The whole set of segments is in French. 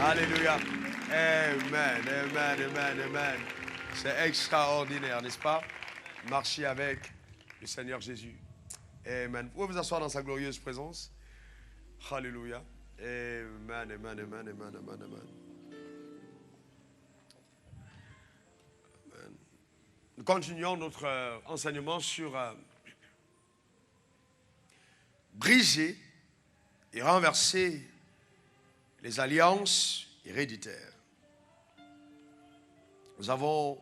Alléluia. Amen, amen, amen, amen. C'est extraordinaire, n'est-ce pas? Marcher avec le Seigneur Jésus. Amen. Vous pouvez vous asseoir dans sa glorieuse présence. Alléluia. Amen, amen, amen, amen, amen, amen. Nous continuons notre enseignement sur briser et renverser les alliances héréditaires. Nous avons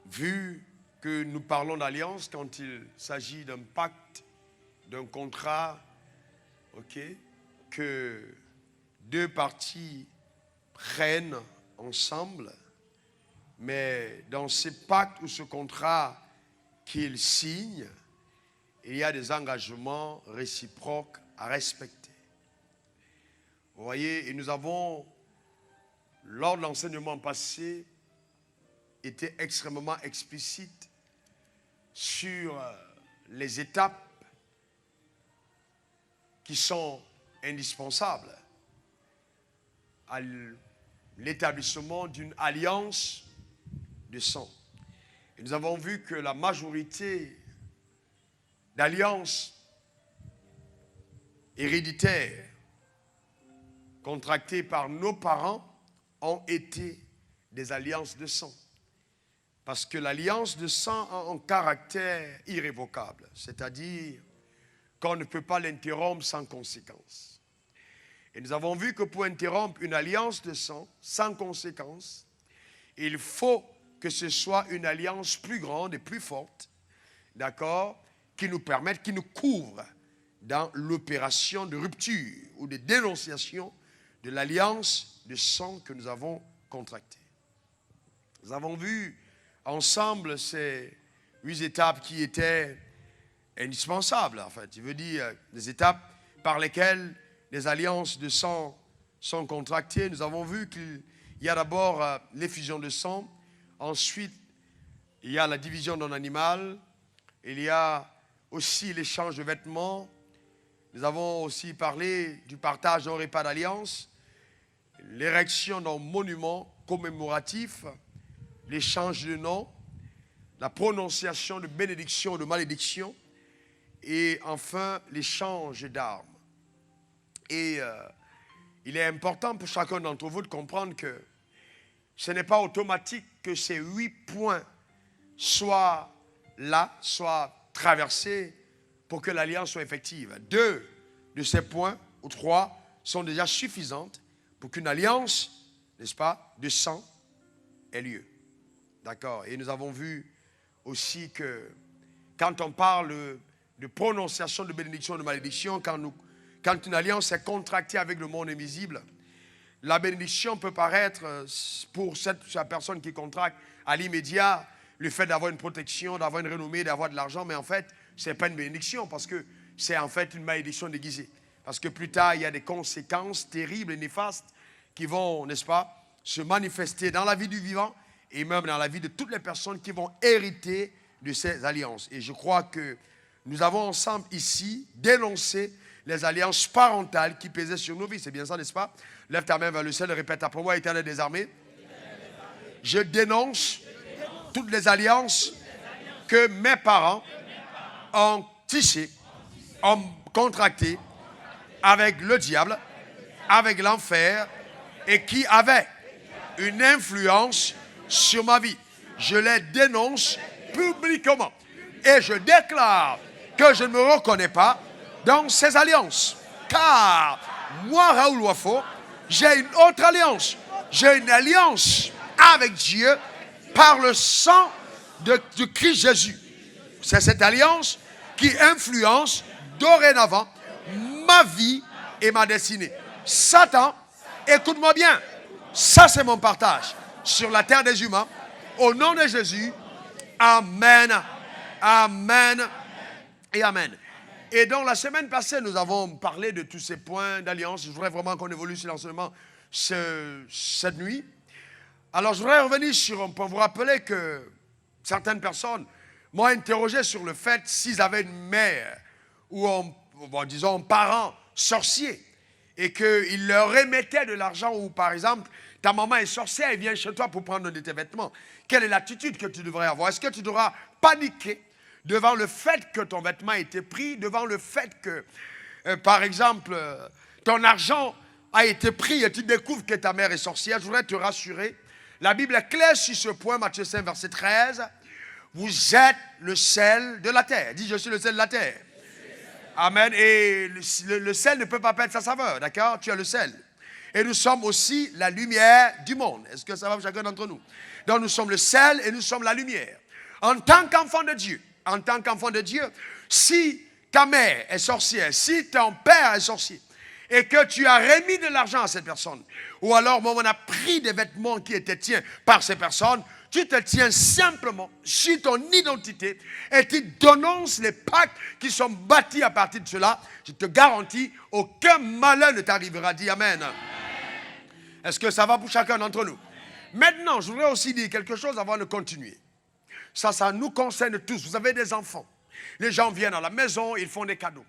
vu que nous parlons d'alliance quand il s'agit d'un pacte, d'un contrat, que deux parties prennent ensemble, mais dans ce pacte ou ce contrat qu'ils signent, il y a des engagements réciproques à respecter. Vous voyez, et nous avons, lors de l'enseignement passé, été extrêmement explicite sur les étapes qui sont indispensables à l'établissement d'une alliance de sang. Et nous avons vu que la majorité d'alliances héréditaires contractées par nos parents ont été des alliances de sang. Parce que l'alliance de sang a un caractère irrévocable, c'est-à-dire qu'on ne peut pas l'interrompre sans conséquence. Et nous avons vu que pour interrompre une alliance de sang sans conséquence, il faut que ce soit une alliance plus grande et plus forte, d'accord, qui nous permette, qui nous couvre dans l'opération de rupture ou de dénonciation de l'alliance de sang que nous avons contractée. Nous avons vu ensemble ces 8 étapes qui étaient indispensables, en fait. Je veux dire, des étapes par lesquelles les alliances de sang sont contractées. Nous avons vu qu'il y a d'abord l'effusion de sang, ensuite il y a la division d'un animal, il y a aussi l'échange de vêtements. Nous avons aussi parlé du partage d'un repas d'alliance, l'érection d'un monument commémoratif, l'échange de noms, la prononciation de bénédiction ou de malédiction, et enfin l'échange d'armes. Et il est important pour chacun d'entre vous de comprendre que ce n'est pas automatique que ces 8 points soient là, soient traversés pour que l'alliance soit effective. 2 de ces points, ou 3, sont déjà suffisantes pour qu'une alliance, n'est-ce pas, de sang ait lieu. D'accord? Et nous avons vu aussi que quand on parle de prononciation de bénédiction, de malédiction, quand une alliance est contractée avec le monde invisible, la bénédiction peut paraître, pour la personne qui contracte, à l'immédiat, le fait d'avoir une protection, d'avoir une renommée, d'avoir de l'argent, mais en fait, ce n'est pas une bénédiction parce que c'est en fait une malédiction déguisée. Parce que plus tard, il y a des conséquences terribles et néfastes qui vont, n'est-ce pas, se manifester dans la vie du vivant et même dans la vie de toutes les personnes qui vont hériter de ces alliances. Et je crois que nous avons ensemble ici dénoncé les alliances parentales qui pesaient sur nos vies. C'est bien ça, n'est-ce pas? Lève ta main vers le ciel et répète après moi, Éternel des armées. Je dénonce toutes les alliances que mes parents ont tissées, ont contractées avec le diable, avec l'enfer, et qui avaient une influence sur ma vie. Je les dénonce publiquement. Et je déclare que je ne me reconnais pas dans ces alliances. Car moi, Raoul Wafo, j'ai une autre alliance. J'ai une alliance avec Dieu par le sang de Christ Jésus. C'est cette alliance qui influence dorénavant ma vie et ma destinée. Satan, écoute-moi bien. Ça, c'est mon partage sur la terre des humains. Au nom de Jésus, amen, amen et amen. Et donc, la semaine passée, nous avons parlé de tous ces points d'alliance. Je voudrais vraiment qu'on évolue sur l'enseignement cette nuit. Alors, je voudrais revenir sur un point. Vous rappelez que certaines personnes m'ont interrogé sur le fait s'ils avaient une mère ou disons un parent sorcier. et qu'il leur remettait de l'argent, ou par exemple, ta maman est sorcière, elle vient chez toi pour prendre de tes vêtements. Quelle est l'attitude que tu devrais avoir? Est-ce que tu devras paniquer devant le fait que ton vêtement a été pris, devant le fait que, par exemple, ton argent a été pris et tu découvres que ta mère est sorcière? Je voudrais te rassurer. La Bible est claire sur ce point, Matthieu 5, verset 13. Vous êtes le sel de la terre. Dis, je suis le sel de la terre. Amen. Et le sel ne peut pas perdre sa saveur, d'accord? Tu as le sel. Et nous sommes aussi la lumière du monde. Est-ce que ça va pour chacun d'entre nous? Donc nous sommes le sel et nous sommes la lumière. En tant qu'enfant de Dieu, si ta mère est sorcière, si ton père est sorcier, et que tu as remis de l'argent à cette personne, ou alors on a pris des vêtements qui étaient tiens par ces personnes, tu te tiens simplement sur ton identité et tu dénonces les pactes qui sont bâtis à partir de cela. Je te garantis, aucun malheur ne t'arrivera. Dis Amen. Est-ce que ça va pour chacun d'entre nous? Maintenant, je voudrais aussi dire quelque chose avant de continuer. Ça nous concerne tous. Vous avez des enfants. Les gens viennent à la maison, ils font des cadeaux.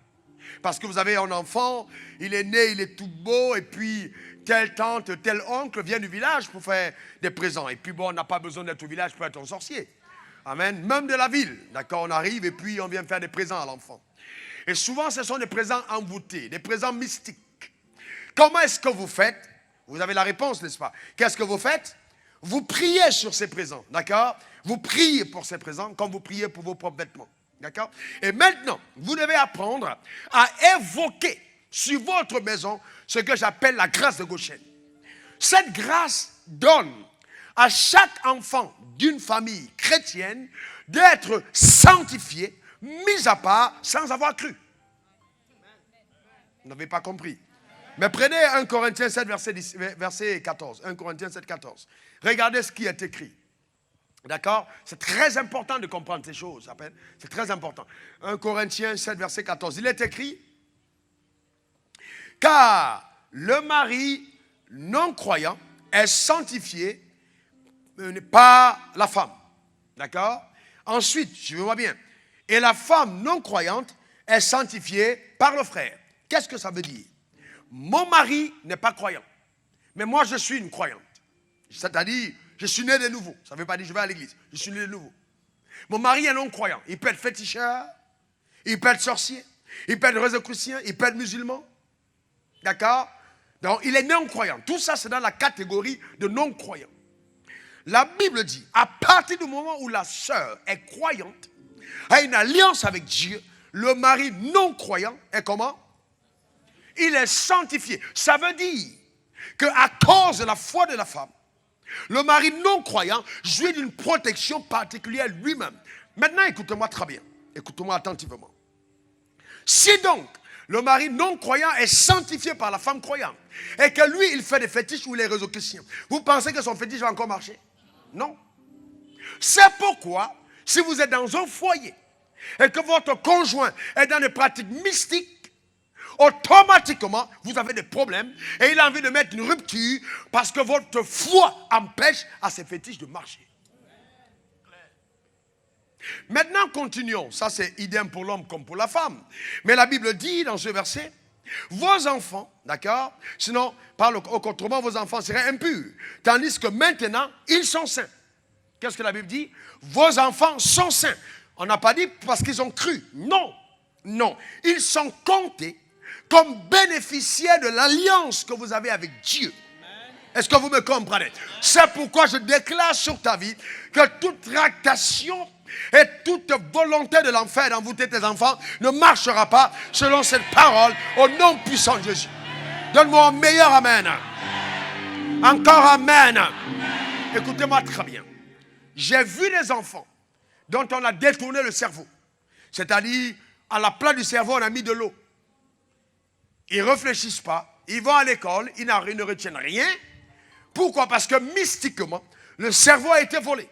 Parce que vous avez un enfant, il est né, il est tout beau, et puis telle tante, tel oncle vient du village pour faire des présents. Et puis bon, on n'a pas besoin d'être au village pour être un sorcier. Amen. Même de la ville. D'accord, on arrive et puis on vient faire des présents à l'enfant. Et souvent, ce sont des présents envoûtés, des présents mystiques. Comment est-ce que vous faites? Vous avez la réponse, n'est-ce pas? Qu'est-ce que vous faites? Vous priez sur ces présents, d'accord? Vous priez pour ces présents comme vous priez pour vos propres vêtements, d'accord? Et maintenant, vous devez apprendre à évoquer sur votre maison ce que j'appelle la grâce de Goshen. Cette grâce donne à chaque enfant d'une famille chrétienne d'être sanctifié, mis à part, sans avoir cru. Vous n'avez pas compris. Mais prenez 1 Corinthiens 7, verset 14. 1 Corinthiens 7, 14. Regardez ce qui est écrit. D'accord? C'est très important de comprendre ces choses. C'est très important. 1 Corinthiens 7, verset 14. Il est écrit, car le mari non croyant est sanctifié par la femme. D'accord? Ensuite, je vois bien. Et la femme non croyante est sanctifiée par le frère. Qu'est-ce que ça veut dire? Mon mari n'est pas croyant, mais moi je suis une croyante. C'est-à-dire, je suis né de nouveau. Ça ne veut pas dire que je vais à l'église. Je suis né de nouveau. Mon mari est non croyant. Il peut être féticheur, il peut être sorcier, il peut être rosicrucien, il peut être musulman. D'accord? Donc il est non croyant. Tout ça c'est dans la catégorie de non croyant. La Bible dit, à partir du moment où la sœur est croyante, a une alliance avec Dieu, le mari non croyant est comment? Il est sanctifié. Ça veut dire qu'à cause de la foi de la femme, le mari non croyant jouit d'une protection particulière lui-même. Maintenant, écoutez-moi très bien. Écoutez-moi attentivement. Si donc le mari non croyant est sanctifié par la femme croyante et que lui, il fait des fétiches ou les réseaux chrétiens, vous pensez que son fétiche va encore marcher? Non. C'est pourquoi, si vous êtes dans un foyer et que votre conjoint est dans des pratiques mystiques, automatiquement, vous avez des problèmes et il a envie de mettre une rupture parce que votre foi empêche à ces fétiches de marcher. Maintenant, continuons. Ça, c'est idem pour l'homme comme pour la femme. Mais la Bible dit dans ce verset, vos enfants, d'accord? Sinon, parle autrement, vos enfants seraient impurs. Tandis que maintenant, ils sont saints. Qu'est-ce que la Bible dit? Vos enfants sont saints. On n'a pas dit parce qu'ils ont cru. Non, non. Ils sont comptés comme bénéficiaires de l'alliance que vous avez avec Dieu. Est-ce que vous me comprenez? C'est pourquoi je déclare sur ta vie que toute tractation et toute volonté de l'enfer d'envoûter tes enfants ne marchera pas selon cette parole au nom puissant de Jésus. Donne-moi un meilleur amen. Encore amen. Écoutez-moi très bien. J'ai vu des enfants dont on a détourné le cerveau. C'est-à-dire, à la place du cerveau, on a mis de l'eau. Ils ne réfléchissent pas, ils vont à l'école, ils ne retiennent rien. Pourquoi? Parce que mystiquement, le cerveau a été volé.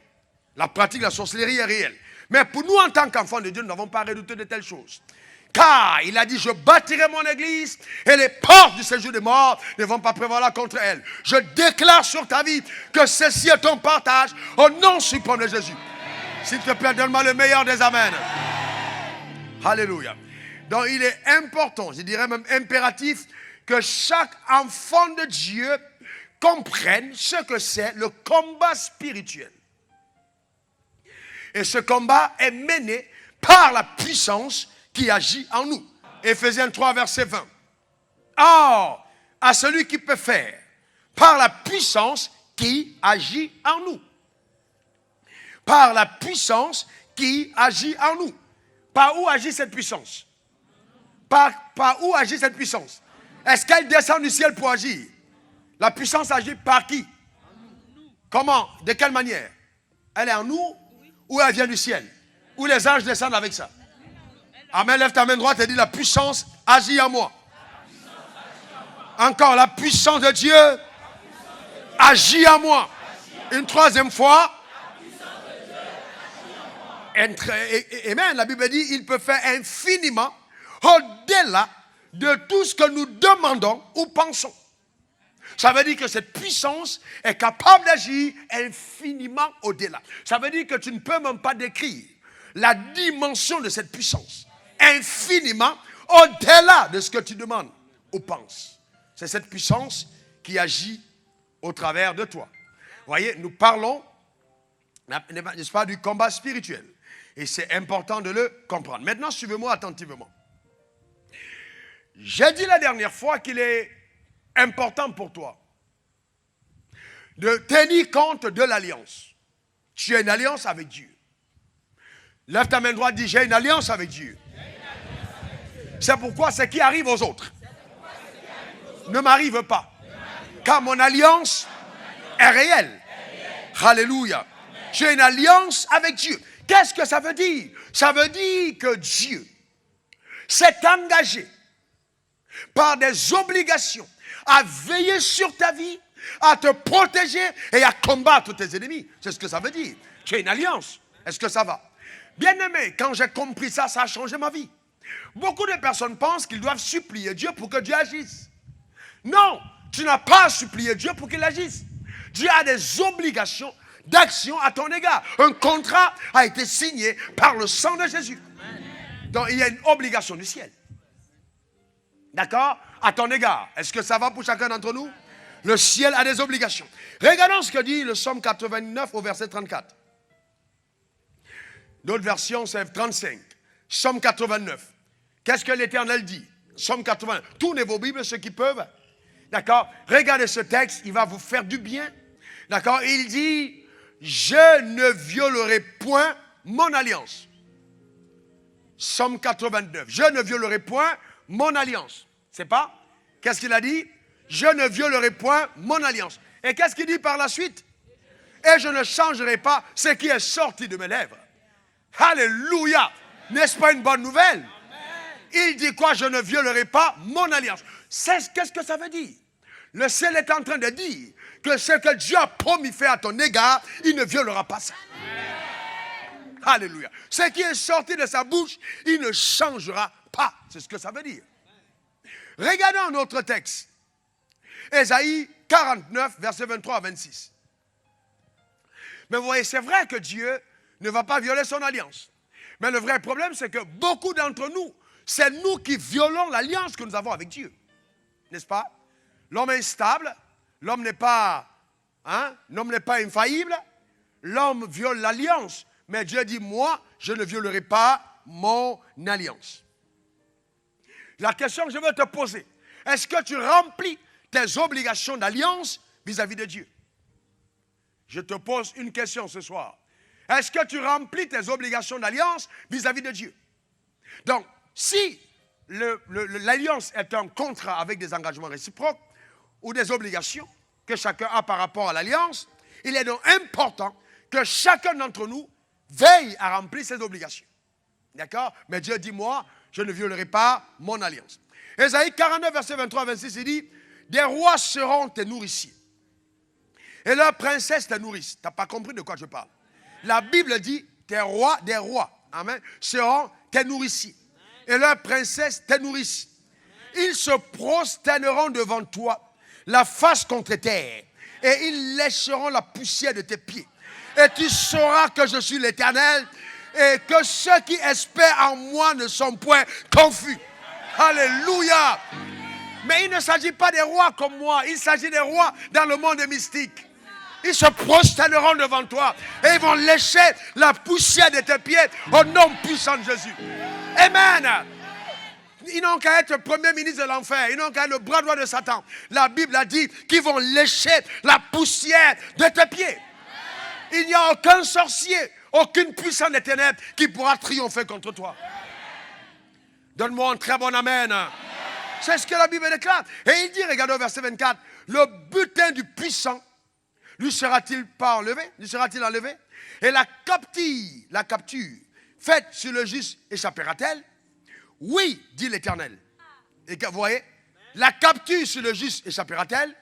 La pratique de la sorcellerie est réelle. Mais pour nous, en tant qu'enfants de Dieu, nous n'avons pas redouté de telles choses. Car il a dit, je bâtirai mon église et les portes du séjour des morts ne vont pas prévaloir contre elle. Je déclare sur ta vie que ceci est ton partage au nom suprême de Jésus. S'il te plaît, donne-moi le meilleur des amens. Alléluia. Donc il est important, je dirais même impératif, que chaque enfant de Dieu comprenne ce que c'est le combat spirituel. Et ce combat est mené par la puissance qui agit en nous. Éphésiens 3, verset 20. Or, à celui qui peut faire par la puissance qui agit en nous. Par la puissance qui agit en nous. Par où agit cette puissance? Par où agit cette puissance? Est-ce qu'elle descend du ciel pour agir? La puissance agit par qui? Comment? De quelle manière? Elle est en nous ou elle vient du ciel? Ou les anges descendent avec ça? Amen, lève ta main droite et dis la puissance agit en moi. Encore, la puissance de Dieu agit en moi. Une troisième fois. Amen, la Bible dit il peut faire infiniment au-delà de tout ce que nous demandons ou pensons. Ça veut dire que cette puissance est capable d'agir infiniment au-delà. Ça veut dire que tu ne peux même pas décrire la dimension de cette puissance. Infiniment au-delà de ce que tu demandes ou penses. C'est cette puissance qui agit au travers de toi. Vous voyez, nous parlons, n'est-ce pas, du combat spirituel. Et c'est important de le comprendre. Maintenant, suivez-moi attentivement. J'ai dit la dernière fois qu'il est important pour toi de tenir compte de l'alliance. Tu as une alliance avec Dieu. Lève ta main droite, dis j'ai une alliance avec Dieu. C'est pourquoi ce qui arrive aux autres ne m'arrive pas. Car mon alliance est réelle. Alléluia. J'ai une alliance avec Dieu. Qu'est-ce que ça veut dire? Ça veut dire que Dieu s'est engagé par des obligations à veiller sur ta vie, à te protéger et à combattre tes ennemis. C'est ce que ça veut dire. Tu as une alliance. Est-ce que ça va? Bien-aimé, quand j'ai compris ça, ça a changé ma vie. Beaucoup de personnes pensent qu'ils doivent supplier Dieu pour que Dieu agisse. Non, tu n'as pas à supplier Dieu pour qu'il agisse. Dieu a des obligations d'action à ton égard. Un contrat a été signé par le sang de Jésus. Donc il y a une obligation du ciel. D'accord? À ton égard. Est-ce que ça va pour chacun d'entre nous? Le ciel a des obligations. Regardons ce que dit le psaume 89 au verset 34. D'autres versions, c'est 35. Psaume 89. Qu'est-ce que l'Éternel dit? Psaume 89. Tournez vos Bibles, ceux qui peuvent. D'accord? Regardez ce texte, il va vous faire du bien. D'accord? Il dit, je ne violerai point mon alliance. Psaume 89. Je ne violerai point mon alliance. C'est pas? Qu'est-ce qu'il a dit? Je ne violerai point mon alliance. Et qu'est-ce qu'il dit par la suite? Et je ne changerai pas ce qui est sorti de mes lèvres. Alléluia! N'est-ce pas une bonne nouvelle? Il dit quoi? Je ne violerai pas mon alliance. Qu'est-ce que ça veut dire? Le ciel est en train de dire que ce que Dieu a promis faire à ton égard, il ne violera pas ça. Alléluia. Ce qui est sorti de sa bouche, il ne changera pas. C'est ce que ça veut dire. Regardons un autre texte. Ésaïe 49, versets 23 à 26. Mais vous voyez, c'est vrai que Dieu ne va pas violer son alliance. Mais le vrai problème, c'est que beaucoup d'entre nous, c'est nous qui violons l'alliance que nous avons avec Dieu. N'est-ce pas? L'homme est instable, l'homme n'est pas infaillible, l'homme viole l'alliance. Mais Dieu dit, moi, je ne violerai pas mon alliance. La question que je veux te poser, est-ce que tu remplis tes obligations d'alliance vis-à-vis de Dieu? Je te pose une question ce soir. Est-ce que tu remplis tes obligations d'alliance vis-à-vis de Dieu? Donc, si l'alliance est un contrat avec des engagements réciproques ou des obligations que chacun a par rapport à l'alliance, il est donc important que chacun d'entre nous veille à remplir ses obligations. D'accord? Mais Dieu dit, moi, je ne violerai pas mon alliance. Ésaïe 49, verset 23 à 26, il dit, des rois seront tes nourriciers. Et leurs princesses te nourrissent. Tu n'as pas compris de quoi je parle. La Bible dit, des rois, amen, seront tes nourriciers. Et leurs princesses te nourrissent. Ils se prosterneront devant toi, la face contre terre, et ils lécheront la poussière de tes pieds. Et tu sauras que je suis l'Éternel, et que ceux qui espèrent en moi ne sont point confus. Alléluia. Mais il ne s'agit pas des rois comme moi. Il s'agit des rois dans le monde mystique. Ils se prosterneront devant toi. Et ils vont lécher la poussière de tes pieds au nom puissant de Jésus. Amen. Ils n'ont qu'à être premier ministre de l'enfer. Ils n'ont qu'à être le bras droit de Satan. La Bible a dit qu'ils vont lécher la poussière de tes pieds. Il n'y a aucun sorcier, aucune puissance des ténèbres qui pourra triompher contre toi. Donne-moi un très bon amen. C'est ce que la Bible déclare. Et il dit, regardez au verset 24, le butin du puissant, lui sera-t-il pas enlevé? Lui sera-t-il enlevé? Et la capture faite sur le juste échappera-t-elle? Oui, dit l'Éternel. Et vous voyez, la capture sur le juste échappera-t-elle?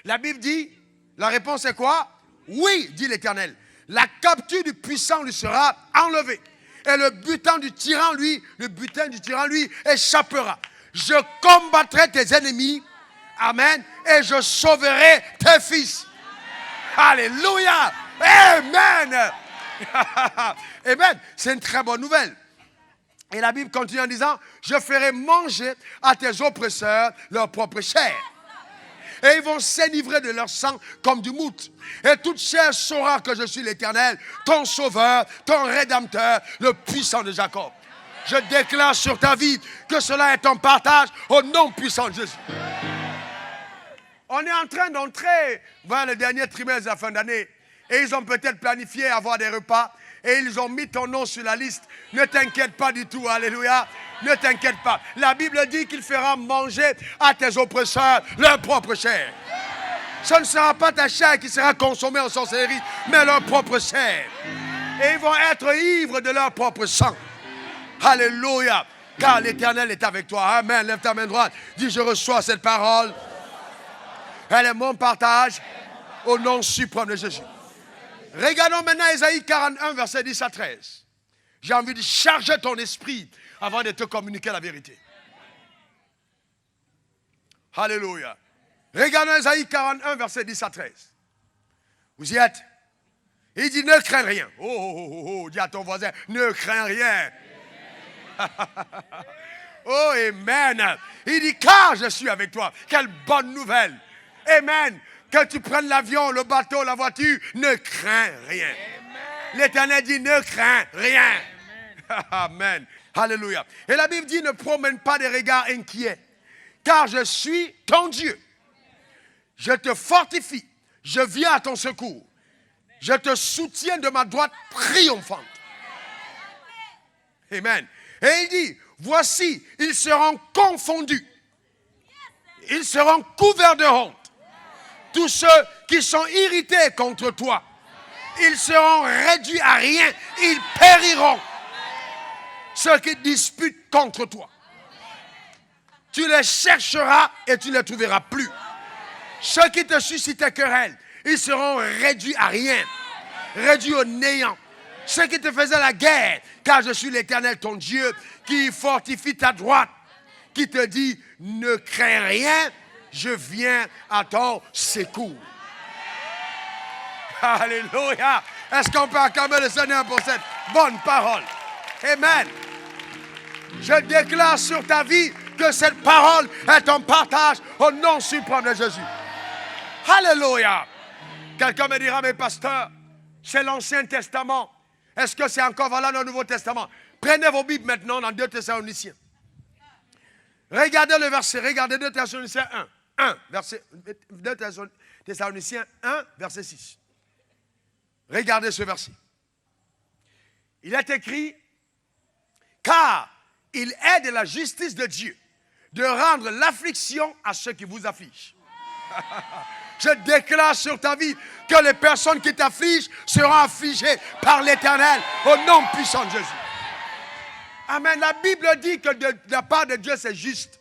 La Bible dit, la réponse est quoi? Oui, dit l'Éternel. La capture du puissant lui sera enlevée. Et le butin du tyran, lui, échappera. Je combattrai tes ennemis. Amen. Et je sauverai tes fils. Alléluia. Amen. Amen. C'est une très bonne nouvelle. Et la Bible continue en disant, je ferai manger à tes oppresseurs leur propre chair. Et ils vont s'enivrer de leur sang comme du mout. Et toute chair saura que je suis l'Éternel, ton sauveur, ton rédempteur, le puissant de Jacob. Je déclare sur ta vie que cela est ton partage au nom puissant de Jésus. On est en train d'entrer vers le dernier trimestre de la fin d'année. Et ils ont peut-être planifié avoir des repas. Et ils ont mis ton nom sur la liste. Ne t'inquiète pas du tout, alléluia. Ne t'inquiète pas. La Bible dit qu'il fera manger à tes oppresseurs leur propre chair. Ce ne sera pas ta chair qui sera consommée en sorcellerie, mais leur propre chair. Et ils vont être ivres de leur propre sang. Alléluia. Car l'Éternel est avec toi. Amen. Lève ta main droite. Dis, je reçois cette parole. Elle est mon partage au nom suprême de Jésus. Regardons maintenant Ésaïe 41, verset 10 à 13. J'ai envie de charger ton esprit avant de te communiquer la vérité. Alléluia. Regardons Ésaïe 41, verset 10 à 13. Vous y êtes? Il dit, ne crains rien. Oh, dis à ton voisin, ne crains rien. Oh, amen. Il dit, car je suis avec toi. Quelle bonne nouvelle. Amen. Que tu prennes l'avion, le bateau, la voiture, ne crains rien. L'Éternel dit, ne crains rien. Amen. Alléluia. Et la Bible dit, ne promène pas des regards inquiets, car je suis ton Dieu. Je te fortifie. Je viens à ton secours. Je te soutiens de ma droite triomphante. Amen. Et il dit, voici, ils seront confondus. Ils seront couverts de honte. Tous ceux qui sont irrités contre toi, ils seront réduits à rien. Ils périront. Ceux qui disputent contre toi, tu les chercheras et tu ne les trouveras plus. Ceux qui te suscitaient querelle, ils seront réduits à rien, réduits au néant. Ceux qui te faisaient la guerre, car je suis l'Éternel ton Dieu, qui fortifie ta droite, qui te dit, ne crains rien, je viens à ton secours. Alléluia. Est-ce qu'on peut acclamer le Seigneur pour cette bonne parole? Amen. Je déclare sur ta vie que cette parole est un partage au nom suprême de Jésus. Alléluia. Quelqu'un me dira, mais pasteur, c'est l'Ancien Testament. Est-ce que c'est encore valable dans le Nouveau Testament? Prenez vos Bibles maintenant dans 2 Thessaloniciens. Regardez le verset, regardez 2 Thessaloniciens 2 Thessaloniciens 1, verset 6. Regardez ce verset. Il est écrit, car il est de la justice de Dieu de rendre l'affliction à ceux qui vous affligent. Je déclare sur ta vie que les personnes qui t'affligent seront affligées par l'Éternel au nom puissant de Jésus. Amen. La Bible dit que de la part de Dieu, c'est juste.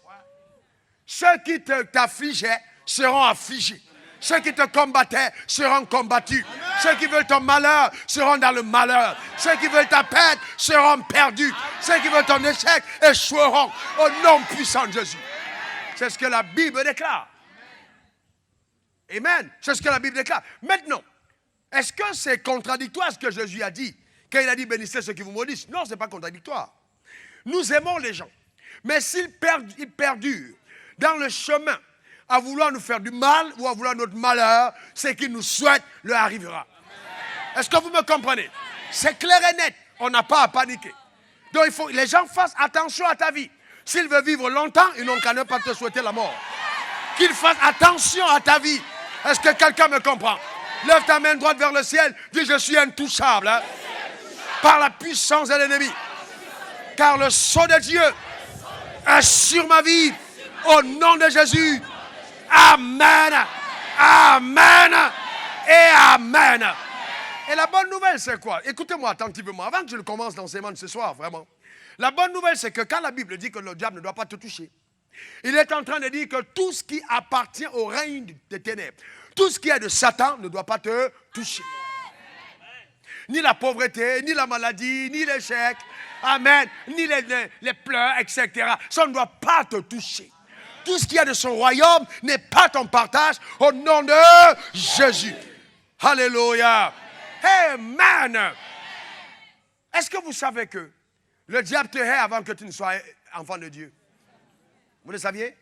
Ceux qui t'affligeaient seront affligés. Ceux qui te combattaient seront combattus. Amen. Ceux qui veulent ton malheur seront dans le malheur. Ceux qui veulent ta perte seront perdus. Amen. Ceux qui veulent ton échec échoueront au nom puissant de Jésus. C'est ce que la Bible déclare. Amen. C'est ce que la Bible déclare. Maintenant, est-ce que c'est contradictoire ce que Jésus a dit quand il a dit bénissez ceux qui vous maudissent? Non, ce n'est pas contradictoire. Nous aimons les gens. Mais s'ils perdurent dans le chemin à vouloir nous faire du mal ou à vouloir notre malheur, ce qu'il nous souhaite leur arrivera. Est-ce que vous me comprenez? C'est clair et net. On n'a pas à paniquer. Donc il faut que les gens fassent attention à ta vie. S'ils veulent vivre longtemps, ils n'ont qu'à ne pas te souhaiter la mort. Qu'ils fassent attention à ta vie. Est-ce que quelqu'un me comprend? Lève ta main droite vers le ciel. Dis, je suis intouchable. Hein, par la puissance de l'ennemi. Car le sceau de Dieu est sur ma vie. Au nom de Jésus. Amen. Amen. Et Amen. Et la bonne nouvelle, c'est quoi? Écoutez-moi attentivement. Avant que je ne commence l'enseignement de ce soir, vraiment. La bonne nouvelle, c'est que quand la Bible dit que le diable ne doit pas te toucher, il est en train de dire que tout ce qui appartient au règne des ténèbres, tout ce qui est de Satan ne doit pas te toucher. Ni la pauvreté, ni la maladie, ni l'échec, amen, ni les pleurs, etc. Ça ne doit pas te toucher. Tout ce qui est de son royaume n'est pas ton partage au nom de Jésus. Alléluia. Amen. Est-ce que vous savez que le diable te hait avant que tu ne sois enfant de Dieu? Vous le saviez?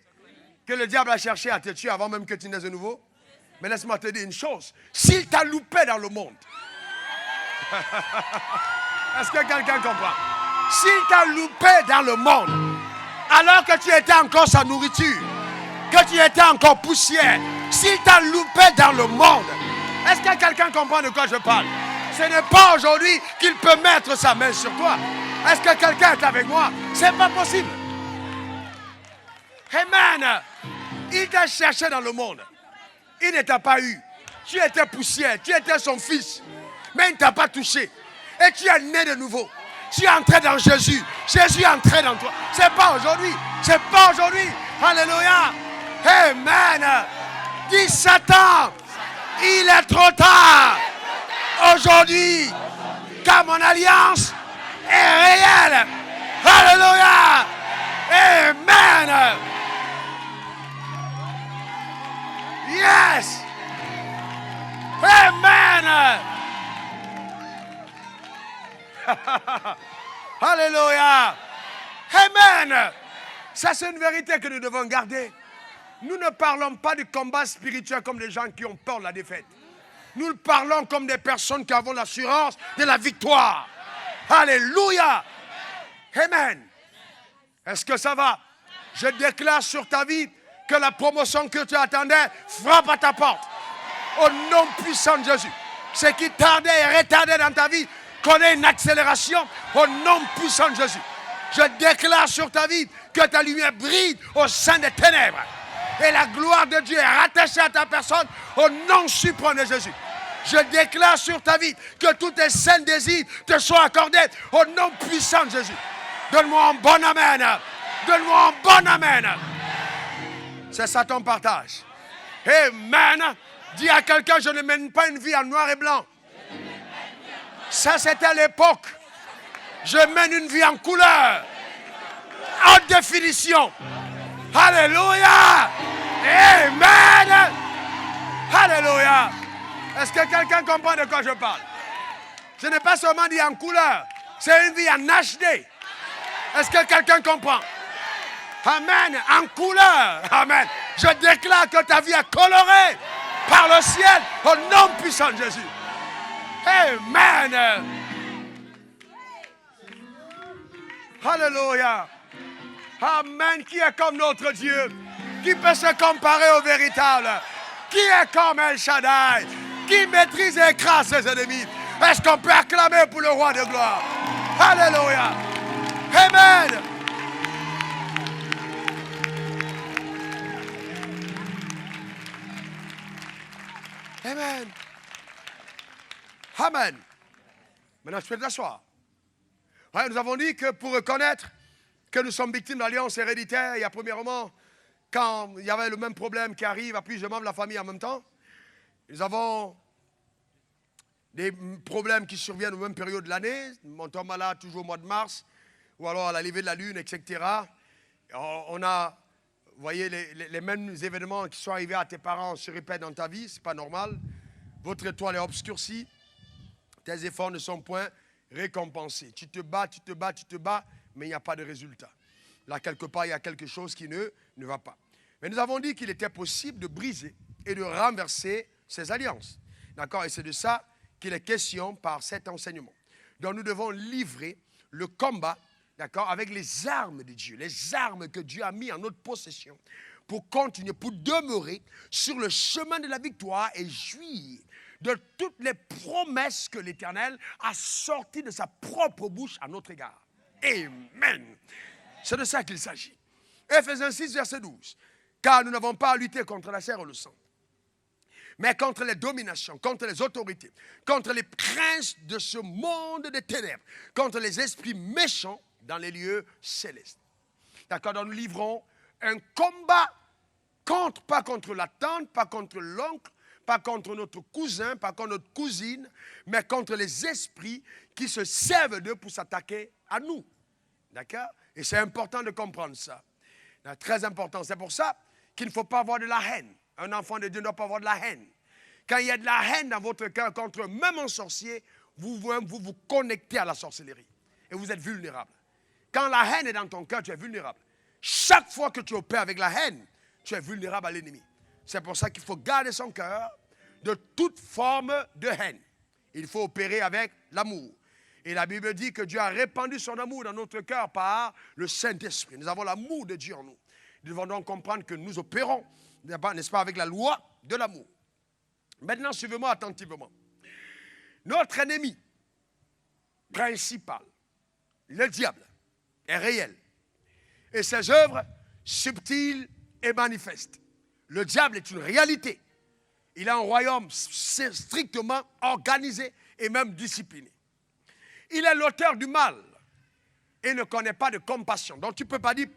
Que le diable a cherché à te tuer avant même que tu naises de nouveau? Mais laisse-moi te dire une chose. S'il t'a loupé dans le monde, est-ce que quelqu'un comprend? S'il t'a loupé dans le monde, alors que tu étais encore sa nourriture, que tu étais encore poussière, s'il t'a loupé dans le monde, est-ce que quelqu'un comprend de quoi je parle? Ce n'est pas aujourd'hui qu'il peut mettre sa main sur toi. Est-ce que quelqu'un est avec moi? C'est pas possible. Amen. Il t'a cherché dans le monde. Il ne t'a pas eu. Tu étais poussière, tu étais son fils. Mais il ne t'a pas touché. Et tu es né de nouveau. Tu es entré dans Jésus. Jésus est entré dans toi. C'est pas aujourd'hui. C'est pas aujourd'hui. Alléluia. Amen. Dis Satan, il est trop tard. Aujourd'hui, car mon alliance est réelle. Alléluia. Amen. Yes. Amen. Alléluia. Amen. Ça, c'est une vérité que nous devons garder. Nous ne parlons pas du combat spirituel comme des gens qui ont peur de la défaite. Nous parlons comme des personnes qui avons l'assurance de la victoire. Alléluia. Amen. Est-ce que ça va? Je déclare sur ta vie que la promotion que tu attendais frappe à ta porte. Au nom puissant de Jésus. Ce qui tardait et retardait dans ta vie connaît une accélération au nom puissant de Jésus. Je déclare sur ta vie que ta lumière brille au sein des ténèbres. Et la gloire de Dieu est rattachée à ta personne au nom suprême de Jésus. Je déclare sur ta vie que tous tes saints désirs te soient accordés au nom puissant de Jésus. Donne-moi un bon amen. Donne-moi un bon amen. C'est ça ton partage. Amen. Dis à quelqu'un, je ne mène pas une vie en noir et blanc. Ça, c'était l'époque. Je mène une vie en couleur. En définition. Alléluia. Amen. Alléluia. Est-ce que quelqu'un comprend de quoi je parle? Ce n'est pas seulement dit en couleur. C'est une vie en HD. Est-ce que quelqu'un comprend? Amen. En couleur. Amen. Je déclare que ta vie est colorée par le ciel au nom puissant de Jésus. Amen. Alléluia. Amen. Qui est comme notre Dieu? Qui peut se comparer au véritable? Qui est comme El Shaddai? Qui maîtrise et écrase ses ennemis? Est-ce qu'on peut acclamer pour le roi de gloire? Alléluia. Amen. Amen. Amen. Maintenant, je peux t'asseoir. Ouais, nous avons dit que pour reconnaître que nous sommes victimes d'alliances héréditaires, il y a premièrement, quand il y avait le même problème qui arrive à plusieurs membres de la famille en même temps, nous avons des problèmes qui surviennent aux mêmes périodes de l'année. On tombe malade toujours au mois de mars, ou alors à la levée de la lune, etc. On a, vous voyez, les mêmes événements qui sont arrivés à tes parents se répètent dans ta vie, ce n'est pas normal. Votre étoile est obscurcie, tes efforts ne sont point récompensés. Tu te bats, tu te bats, tu te bats, mais il n'y a pas de résultat. Là, quelque part, il y a quelque chose qui ne va pas. Mais nous avons dit qu'il était possible de briser et de renverser ces alliances. D'accord? Et c'est de ça qu'il est question par cet enseignement. Donc nous devons livrer le combat, d'accord, avec les armes de Dieu, les armes que Dieu a mis en notre possession pour continuer, pour demeurer sur le chemin de la victoire et jouir de toutes les promesses que l'Éternel a sorties de sa propre bouche à notre égard. Amen. C'est de ça qu'il s'agit. Ephésiens 6, verset 12. Car nous n'avons pas à lutter contre la chair et le sang, mais contre les dominations, contre les autorités, contre les princes de ce monde des ténèbres, contre les esprits méchants dans les lieux célestes. D'accord, donc nous livrons un combat pas contre la tante, pas contre l'oncle, pas contre notre cousin, pas contre notre cousine, mais contre les esprits qui se servent d'eux pour s'attaquer à nous. D'accord? Et c'est important de comprendre ça. C'est très important. C'est pour ça qu'il ne faut pas avoir de la haine. Un enfant de Dieu ne doit pas avoir de la haine. Quand il y a de la haine dans votre cœur contre même un sorcier, vous vous connectez à la sorcellerie. Et vous êtes vulnérable. Quand la haine est dans ton cœur, tu es vulnérable. Chaque fois que tu opères avec la haine, tu es vulnérable à l'ennemi. C'est pour ça qu'il faut garder son cœur de toute forme de haine. Il faut opérer avec l'amour. Et la Bible dit que Dieu a répandu son amour dans notre cœur par le Saint-Esprit. Nous avons l'amour de Dieu en nous. Nous devons donc comprendre que nous opérons, n'est-ce pas, avec la loi de l'amour. Maintenant, suivez-moi attentivement. Notre ennemi principal, le diable, est réel. Et ses œuvres subtiles et manifestes. Le diable est une réalité. Il a un royaume strictement organisé et même discipliné. Il est l'auteur du mal et ne connaît pas de compassion. Donc tu ne peux pas dire,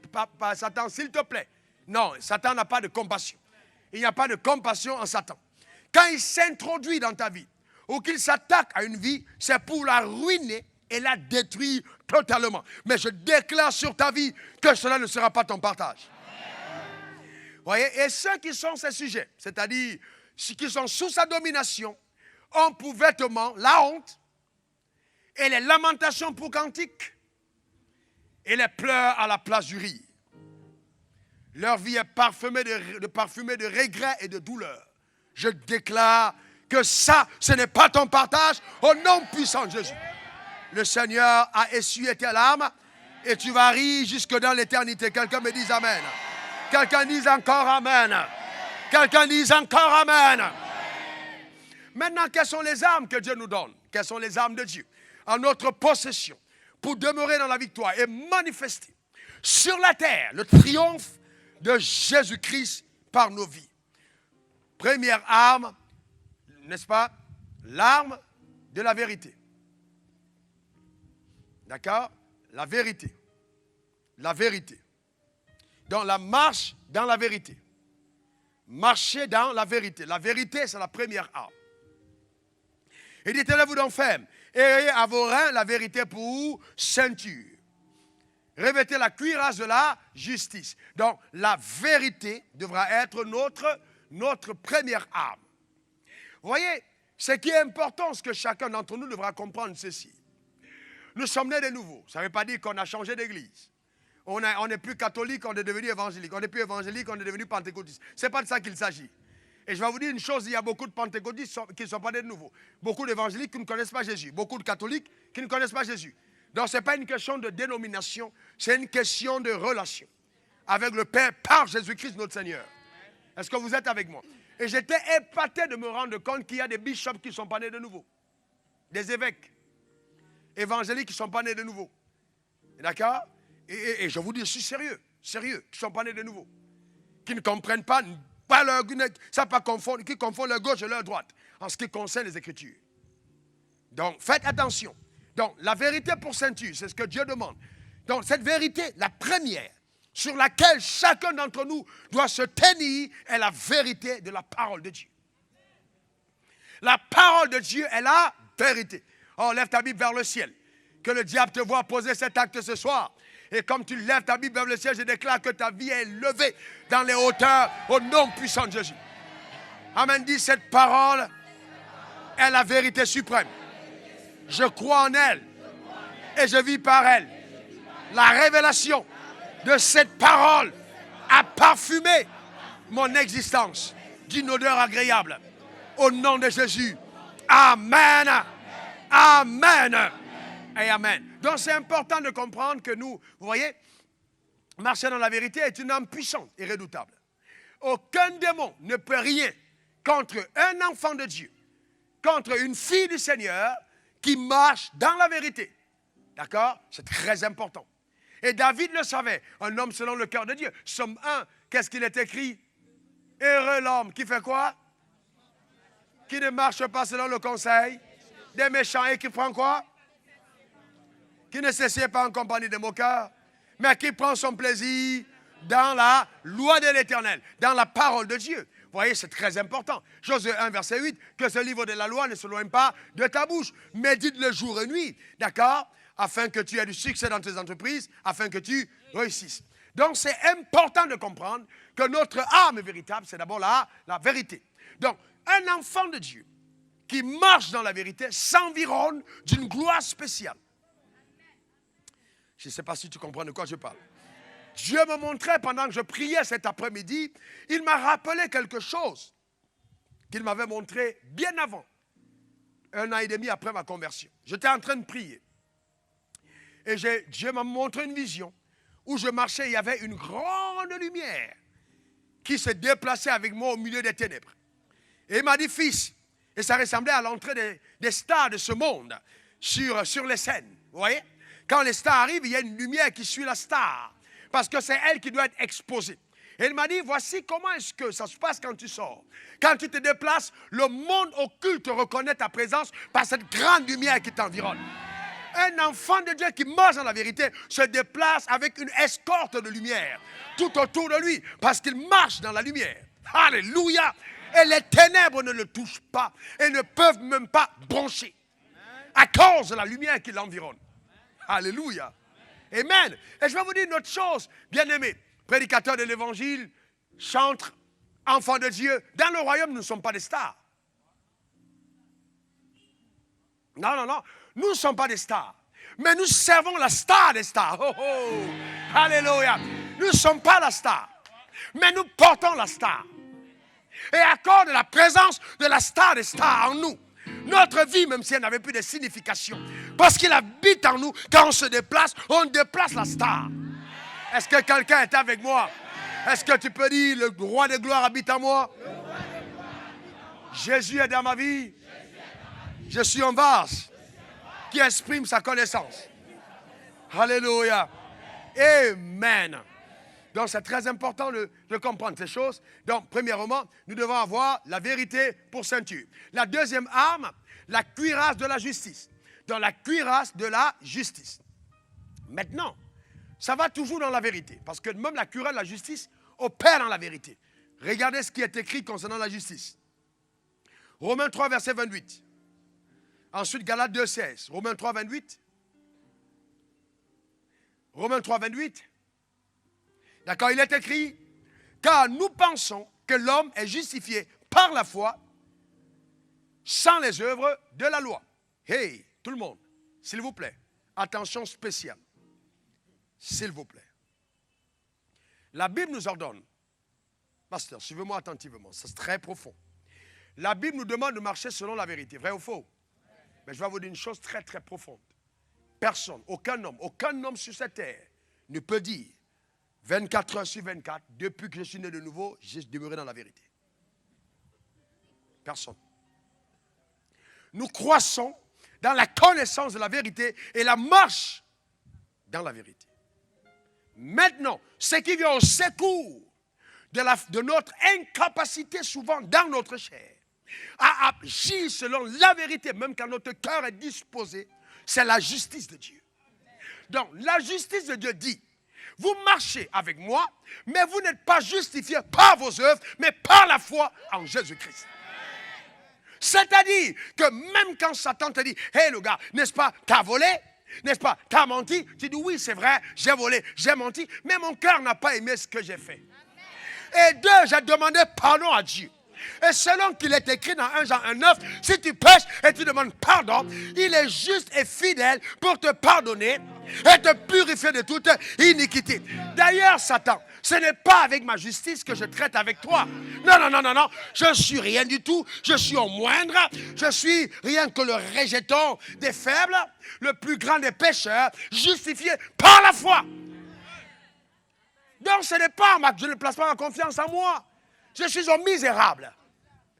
Satan, s'il te plaît. Non, Satan n'a pas de compassion. Il n'y a pas de compassion en Satan. Quand il s'introduit dans ta vie ou qu'il s'attaque à une vie, c'est pour la ruiner et la détruire totalement. Mais je déclare sur ta vie que cela ne sera pas ton partage. Vous voyez? Et ceux qui sont ses sujets, c'est-à-dire ceux qui sont sous sa domination, ont pour vêtement la honte et les lamentations pour cantiques et les pleurs à la place du rire. Leur vie est parfumée de regrets et de douleurs. Je déclare que ça, ce n'est pas ton partage au nom puissant de Jésus. Le Seigneur a essuyé tes larmes et tu vas rire jusque dans l'éternité. Quelqu'un me dise Amen. Quelqu'un dise encore Amen. Quelqu'un dise encore Amen. Maintenant, quelles sont les armes que Dieu nous donne? Quelles sont les armes de Dieu en notre possession pour demeurer dans la victoire et manifester sur la terre le triomphe de Jésus-Christ par nos vies? Première arme, n'est-ce pas? L'arme de la vérité. D'accord? La vérité. La vérité. Donc la marche dans la vérité. Marcher dans la vérité. La vérité, c'est la première arme. Il dit, tenez-vous donc ferme. Ayez à vos reins la vérité pour ceinture. Revêtez la cuirasse de la justice. Donc la vérité devra être notre première arme. Vous voyez, ce qui est important, ce que chacun d'entre nous devra comprendre, ceci. Nous sommes nés de nouveau. Ça ne veut pas dire qu'on a changé d'église. On n'est plus catholique, on est devenu évangélique. On n'est plus évangélique, on est devenu pentecôtiste. Ce n'est pas de ça qu'il s'agit. Et je vais vous dire une chose, il y a beaucoup de pentecôtistes qui ne sont pas nés de nouveau. Beaucoup d'évangéliques qui ne connaissent pas Jésus. Beaucoup de catholiques qui ne connaissent pas Jésus. Donc ce n'est pas une question de dénomination, c'est une question de relation avec le Père par Jésus-Christ notre Seigneur. Est-ce que vous êtes avec moi? Et j'étais épaté de me rendre compte qu'il y a des bishops qui ne sont pas nés de nouveau. Des évêques évangéliques qui ne sont pas nés de nouveau. D'accord? Et je vous dis, je suis sérieux, qui ne sont pas nés de nouveau. Qui ne comprennent pas leur, qui confondent leur gauche et leur droite en ce qui concerne les Écritures. Donc, faites attention. Donc, la vérité pour ceinture, c'est ce que Dieu demande. Donc, cette vérité, la première, sur laquelle chacun d'entre nous doit se tenir, est la vérité de la parole de Dieu. La parole de Dieu est la vérité. Oh, lève ta Bible vers le ciel. Que le diable te voie poser cet acte ce soir. Et comme tu lèves ta Bible vers le ciel, je déclare que ta vie est levée dans les hauteurs au nom puissant de Jésus. Amen. Dit, cette parole est la vérité suprême. Je crois en elle et je vis par elle. La révélation de cette parole a parfumé mon existence d'une odeur agréable. Au nom de Jésus. Amen. Amen. Et amen. Donc c'est important de comprendre que nous, vous voyez, marcher dans la vérité est une âme puissante et redoutable. Aucun démon ne peut rien contre un enfant de Dieu, contre une fille du Seigneur qui marche dans la vérité. D'accord? C'est très important. Et David le savait, un homme selon le cœur de Dieu. Somme 1, qu'est-ce qu'il est écrit? Heureux l'homme qui fait quoi? Qui ne marche pas selon le conseil des méchants et qui prend quoi? Qui ne s'assied pas en compagnie des moqueurs, mais qui prend son plaisir dans la loi de l'Éternel, dans la parole de Dieu. Vous voyez, c'est très important. Josué 1, verset 8, que ce livre de la loi ne s'éloigne pas de ta bouche. Médite-le jour et nuit, d'accord? Afin que tu aies du succès dans tes entreprises, afin que tu réussisses. Donc, c'est important de comprendre que notre arme véritable, c'est d'abord la vérité. Donc, un enfant de Dieu qui marche dans la vérité s'environne d'une gloire spéciale. Je ne sais pas si tu comprends de quoi je parle. Dieu me montrait pendant que je priais cet après-midi, il m'a rappelé quelque chose qu'il m'avait montré bien avant, 1 an et demi après ma conversion. J'étais en train de prier. Et Dieu m'a montré une vision où je marchais, il y avait une grande lumière qui se déplaçait avec moi au milieu des ténèbres. Et il m'a dit, fils, et ça ressemblait à l'entrée des stars de ce monde sur les scènes. Vous voyez? Quand les stars arrivent, il y a une lumière qui suit la star. Parce que c'est elle qui doit être exposée. Et il m'a dit, voici comment est-ce que ça se passe quand tu sors. Quand tu te déplaces, le monde occulte reconnaît ta présence par cette grande lumière qui t'environne. Un enfant de Dieu qui marche dans la vérité se déplace avec une escorte de lumière tout autour de lui parce qu'il marche dans la lumière. Alléluia! Et les ténèbres ne le touchent pas et ne peuvent même pas broncher à cause de la lumière qui l'environne. Alléluia! Amen. Et je vais vous dire une autre chose, bien-aimés. Prédicateurs de l'évangile, chantres, enfants de Dieu. Dans le royaume, nous ne sommes pas des stars. Non, non, non. Nous ne sommes pas des stars. Mais nous servons la star des stars. Oh, oh. Alléluia. Nous ne sommes pas la star. Mais nous portons la star. Et à cause de la présence de la star des stars en nous, notre vie, même si elle n'avait plus de signification, parce qu'il habite en nous, quand on se déplace, on déplace la star. Est-ce que quelqu'un est avec moi? Est-ce que tu peux dire, le roi de gloire habite en moi? Jésus est dans ma vie. Je suis un vase qui exprime sa connaissance. Alléluia. Amen. Donc, c'est très important de comprendre ces choses. Donc, premièrement, nous devons avoir la vérité pour ceinture. La deuxième arme, la cuirasse de la justice. Dans la cuirasse de la justice. Maintenant, ça va toujours dans la vérité. Parce que même la cuirasse de la justice opère dans la vérité. Regardez ce qui est écrit concernant la justice. Romains 3, verset 28. Ensuite, Galates 2, 16. Romains 3, 28. Romains 3, 28. D'accord, il est écrit, car nous pensons que l'homme est justifié par la foi sans les œuvres de la loi. Hey, tout le monde, s'il vous plaît, attention spéciale. S'il vous plaît. La Bible nous ordonne, pasteur, suivez-moi attentivement, c'est très profond. La Bible nous demande de marcher selon la vérité, vrai ou faux? Mais je vais vous dire une chose très très profonde. Personne, aucun homme sur cette terre ne peut dire 24 heures sur 24, depuis que je suis né de nouveau, j'ai demeuré dans la vérité. Personne. Nous croissons dans la connaissance de la vérité et la marche dans la vérité. Maintenant, ce qui vient au secours de notre incapacité souvent dans notre chair à agir selon la vérité, même quand notre cœur est disposé, c'est la justice de Dieu. Donc, la justice de Dieu dit, vous marchez avec moi, mais vous n'êtes pas justifiés par vos œuvres, mais par la foi en Jésus-Christ. C'est-à-dire que même quand Satan te dit, hé le gars, n'est-ce pas, t'as volé? N'est-ce pas, t'as menti? Tu dis, oui, c'est vrai, j'ai volé, j'ai menti, mais mon cœur n'a pas aimé ce que j'ai fait. Et deux, j'ai demandé pardon à Dieu. Et selon qu'il est écrit dans 1 Jean 1,9, si tu pêches et tu demandes pardon, il est juste et fidèle pour te pardonner et te purifier de toute iniquité. D'ailleurs, Satan, ce n'est pas avec ma justice que je traite avec toi. Non, non, non, non, non. Je suis rien du tout. Je suis au moindre. Je suis rien que le rejeton des faibles, le plus grand des pécheurs, justifié par la foi. Donc, ce n'est pas, je ne place pas ma confiance en moi. Je suis un misérable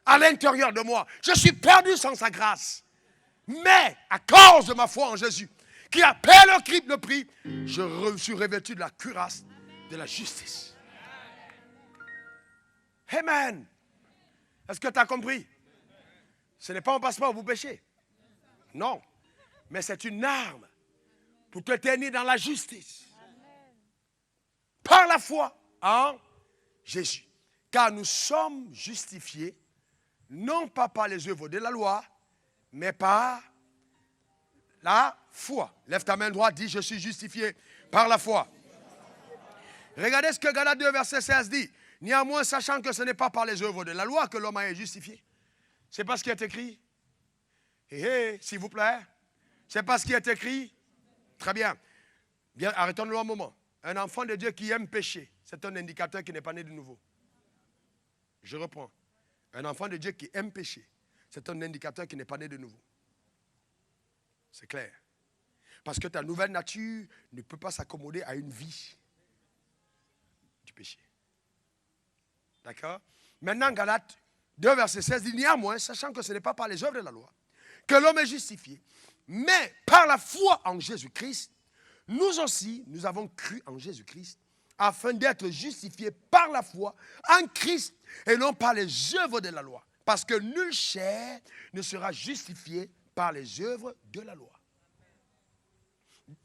à l'intérieur de moi. Je suis perdu sans sa grâce. Mais, à cause de ma foi en Jésus, qui a payé le prix, je suis revêtu de la cuirasse de la justice. Amen. Est-ce que tu as compris? Ce n'est pas un passeport pour pécher. Non. Mais c'est une arme pour te tenir dans la justice. Par la foi en Jésus. Car nous sommes justifiés, non pas par les œuvres de la loi, mais par la foi. Lève ta main droite, dis, je suis justifié par la foi. Regardez ce que Galates 2, verset 16 dit. Néanmoins, sachant que ce n'est pas par les œuvres de la loi que l'homme est justifié. C'est pas ce qui est écrit. S'il vous plaît. C'est pas ce qui est écrit. Très bien. Bien, arrêtons-nous un moment. Un enfant de Dieu qui aime pécher, c'est un indicateur qui n'est pas né de nouveau. Je reprends. Un enfant de Dieu qui aime pécher, c'est un indicateur qui n'est pas né de nouveau. C'est clair. Parce que ta nouvelle nature ne peut pas s'accommoder à une vie du péché. D'accord? Maintenant, Galates 2, verset 16 dit, néanmoins, sachant que ce n'est pas par les œuvres de la loi que l'homme est justifié, mais par la foi en Jésus-Christ, nous aussi, nous avons cru en Jésus-Christ, afin d'être justifiés par la foi en Christ et non par les œuvres de la loi. Parce que nulle chair ne sera justifiée par les œuvres de la loi.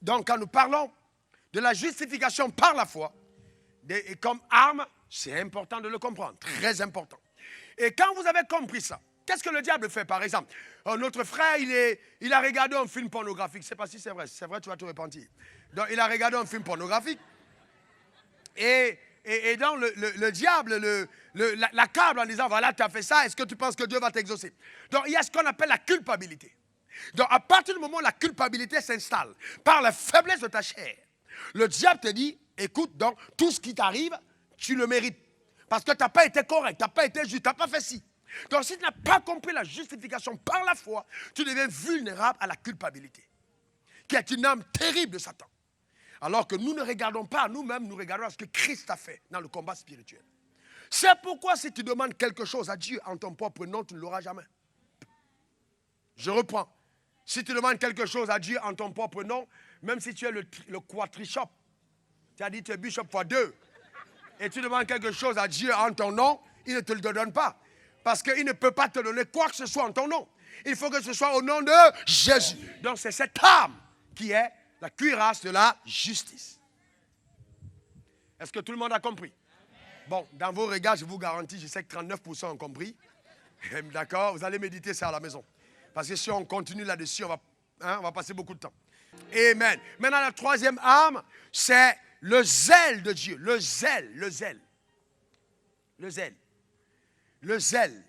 Donc, quand nous parlons de la justification par la foi, et comme arme, c'est important de le comprendre, très important. Et quand vous avez compris ça, qu'est-ce que le diable fait, par exemple? Notre frère, il a regardé un film pornographique. Je ne sais pas si c'est vrai. Si c'est vrai, tu vas te repentir. Donc, il a regardé un film pornographique. Et donc, le diable l'accable en disant, voilà, tu as fait ça, est-ce que tu penses que Dieu va t'exaucer? Donc, il y a ce qu'on appelle la culpabilité. Donc, à partir du moment où la culpabilité s'installe par la faiblesse de ta chair, le diable te dit, écoute, donc, tout ce qui t'arrive, tu le mérites. Parce que tu n'as pas été correct, tu n'as pas été juste, tu n'as pas fait ci. Donc, si tu n'as pas compris la justification par la foi, tu deviens vulnérable à la culpabilité, qui est une arme terrible de Satan. Alors que nous ne regardons pas à nous-mêmes, nous regardons à ce que Christ a fait dans le combat spirituel. C'est pourquoi si tu demandes quelque chose à Dieu en ton propre nom, tu ne l'auras jamais. Je reprends. Si tu demandes quelque chose à Dieu en ton propre nom, même si tu es le quadrichop, tu as dit tu es bishop fois 2, et tu demandes quelque chose à Dieu en ton nom, il ne te le donne pas. Parce qu'il ne peut pas te donner quoi que ce soit en ton nom. Il faut que ce soit au nom de Jésus. Donc c'est cette arme qui est la cuirasse de la justice. Est-ce que tout le monde a compris? Bon, dans vos regards, je vous garantis, je sais que 39% ont compris. D'accord? Vous allez méditer ça à la maison. Parce que si on continue là-dessus, on va passer beaucoup de temps. Amen. Maintenant, la troisième arme, c'est le zèle de Dieu. Le zèle, le zèle. Le zèle. Le zèle.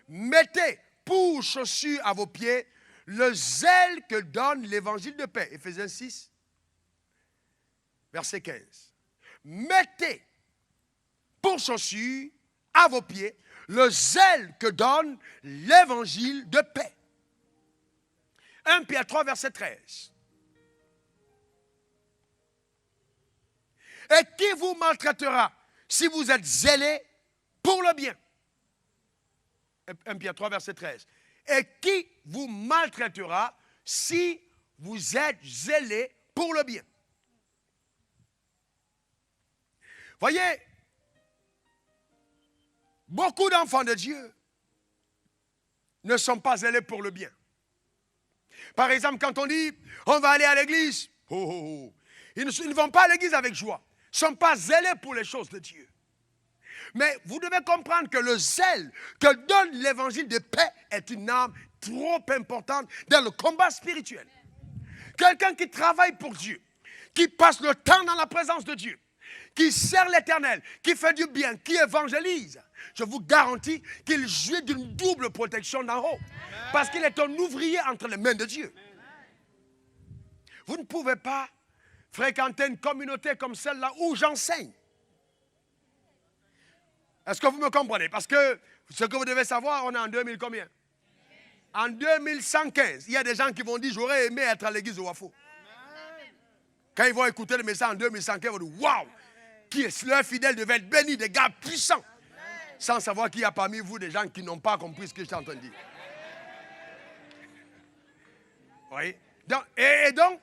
Mettez pour chaussure à vos pieds le zèle que donne l'évangile de paix. Éphésiens 6, verset 15. Mettez pour chaussure à vos pieds le zèle que donne l'évangile de paix. 1 Pierre 3, verset 13. Et qui vous maltraitera si vous êtes zélés pour le bien? 1 Pierre 3, verset 13. Et qui vous maltraitera si vous êtes zélés pour le bien? Voyez, beaucoup d'enfants de Dieu ne sont pas zélés pour le bien. Par exemple, quand on dit, on va aller à l'église, ils ne vont pas à l'église avec joie. Ils ne sont pas zélés pour les choses de Dieu. Mais vous devez comprendre que le zèle que donne l'évangile de paix est une arme trop importante dans le combat spirituel. Quelqu'un qui travaille pour Dieu, qui passe le temps dans la présence de Dieu, qui sert l'Éternel, qui fait du bien, qui évangélise, je vous garantis qu'il jouit d'une double protection d'en haut. Parce qu'il est un ouvrier entre les mains de Dieu. Vous ne pouvez pas fréquenter une communauté comme celle-là où j'enseigne. Est-ce que vous me comprenez? Parce que ce que vous devez savoir, on est en 2000 combien? En 2115, il y a des gens qui vont dire, j'aurais aimé être à l'église de Wafo. Quand ils vont écouter le message en 2115, ils vont dire, waouh, leur fidèle devait être béni, des gars puissants. Sans savoir qu'il y a parmi vous des gens qui n'ont pas compris ce que je suis en train de dire. Oui. Donc,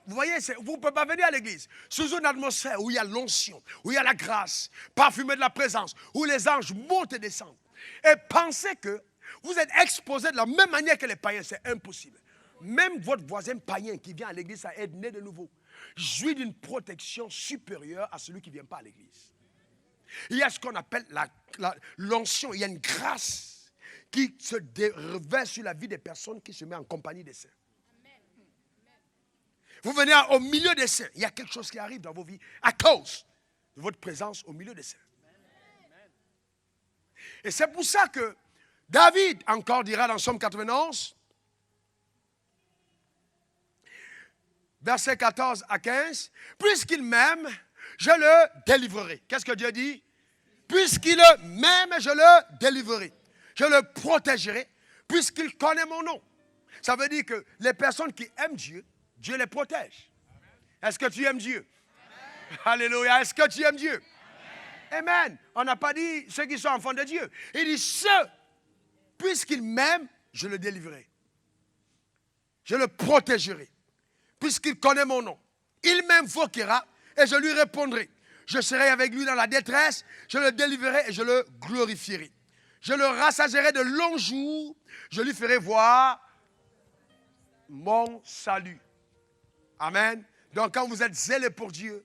vous voyez, vous ne pouvez pas venir à l'église sous une atmosphère où il y a l'onction, où il y a la grâce, parfumée de la présence, où les anges montent et descendent. Et pensez que vous êtes exposé de la même manière que les païens, c'est impossible. Même votre voisin païen qui vient à l'église à être né de nouveau, jouit d'une protection supérieure à celui qui ne vient pas à l'église. Il y a ce qu'on appelle l'onction, il y a une grâce qui se revêt sur la vie des personnes qui se met en compagnie des saints. Vous venez au milieu des saints, il y a quelque chose qui arrive dans vos vies à cause de votre présence au milieu des saints. Et c'est pour ça que David encore dira dans Somme 91, versets 14 à 15, « Puisqu'il m'aime, je le délivrerai. » Qu'est-ce que Dieu dit? « Puisqu'il m'aime, je le délivrerai. Je le protégerai, puisqu'il connaît mon nom. » Ça veut dire que les personnes qui aiment Dieu, Dieu les protège. Est-ce que tu aimes Dieu? Alléluia. Est-ce que tu aimes Dieu? Amen. On n'a pas dit ceux qui sont enfants de Dieu. Il dit ceux, puisqu'il m'aime, je le délivrerai. Je le protégerai. Puisqu'il connaît mon nom. Il m'invoquera et je lui répondrai. Je serai avec lui dans la détresse, je le délivrerai et je le glorifierai. Je le rassasierai de longs jours, je lui ferai voir mon salut. Amen. Donc quand vous êtes zélé pour Dieu,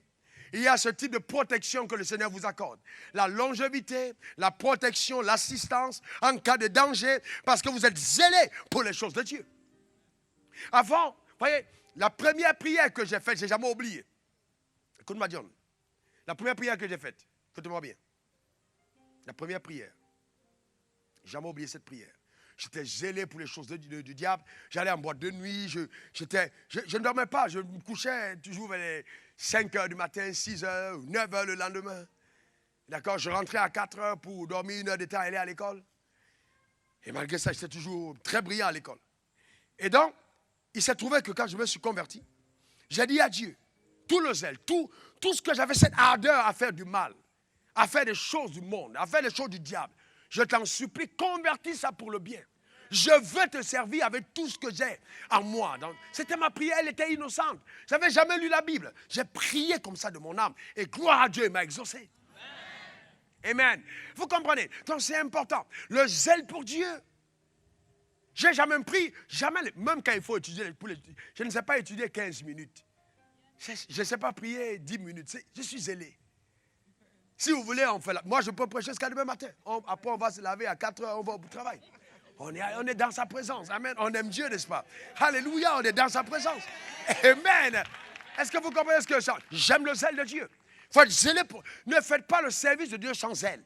il y a ce type de protection que le Seigneur vous accorde. La longévité, la protection, l'assistance en cas de danger, parce que vous êtes zélé pour les choses de Dieu. Avant, vous voyez, la première prière que j'ai faite, je n'ai jamais oublié. Écoute-moi, John. La première prière que j'ai faite, écoute-moi bien. La première prière, je n'ai jamais oublié cette prière. J'étais zélé pour les choses du diable. J'allais en boîte de nuit. Je ne dormais pas. Je me couchais toujours vers les 5 heures du matin, 6 heures, 9 heures le lendemain. D'accord? Je rentrais à 4 heures pour dormir 1 heure de temps et aller à l'école. Et malgré ça, j'étais toujours très brillant à l'école. Et donc, il s'est trouvé que quand je me suis converti, j'ai dit à Dieu, tout le zèle, tout ce que j'avais, cette ardeur à faire du mal, à faire des choses du monde, à faire des choses du diable, je t'en supplie, convertis ça pour le bien. Je veux te servir avec tout ce que j'ai en moi. C'était ma prière, elle était innocente. Je n'avais jamais lu la Bible. J'ai prié comme ça de mon âme. Et gloire à Dieu, il m'a exaucé. Amen. Vous comprenez? Donc c'est important. Le zèle pour Dieu. Je n'ai jamais pris, même quand il faut étudier, je ne sais pas étudier 15 minutes. Je ne sais pas prier 10 minutes. Je suis zélé. Si vous voulez, on fait là. Moi, je peux prêcher jusqu'à demain matin. Après, on va se laver à 4 heures, on va au travail. On est dans sa présence. Amen. On aime Dieu, n'est-ce pas? Alléluia, on est dans sa présence. Amen. Est-ce que vous comprenez ce que je chante? J'aime le zèle de Dieu. Il faut être zélé pour... Ne faites pas le service de Dieu sans zèle.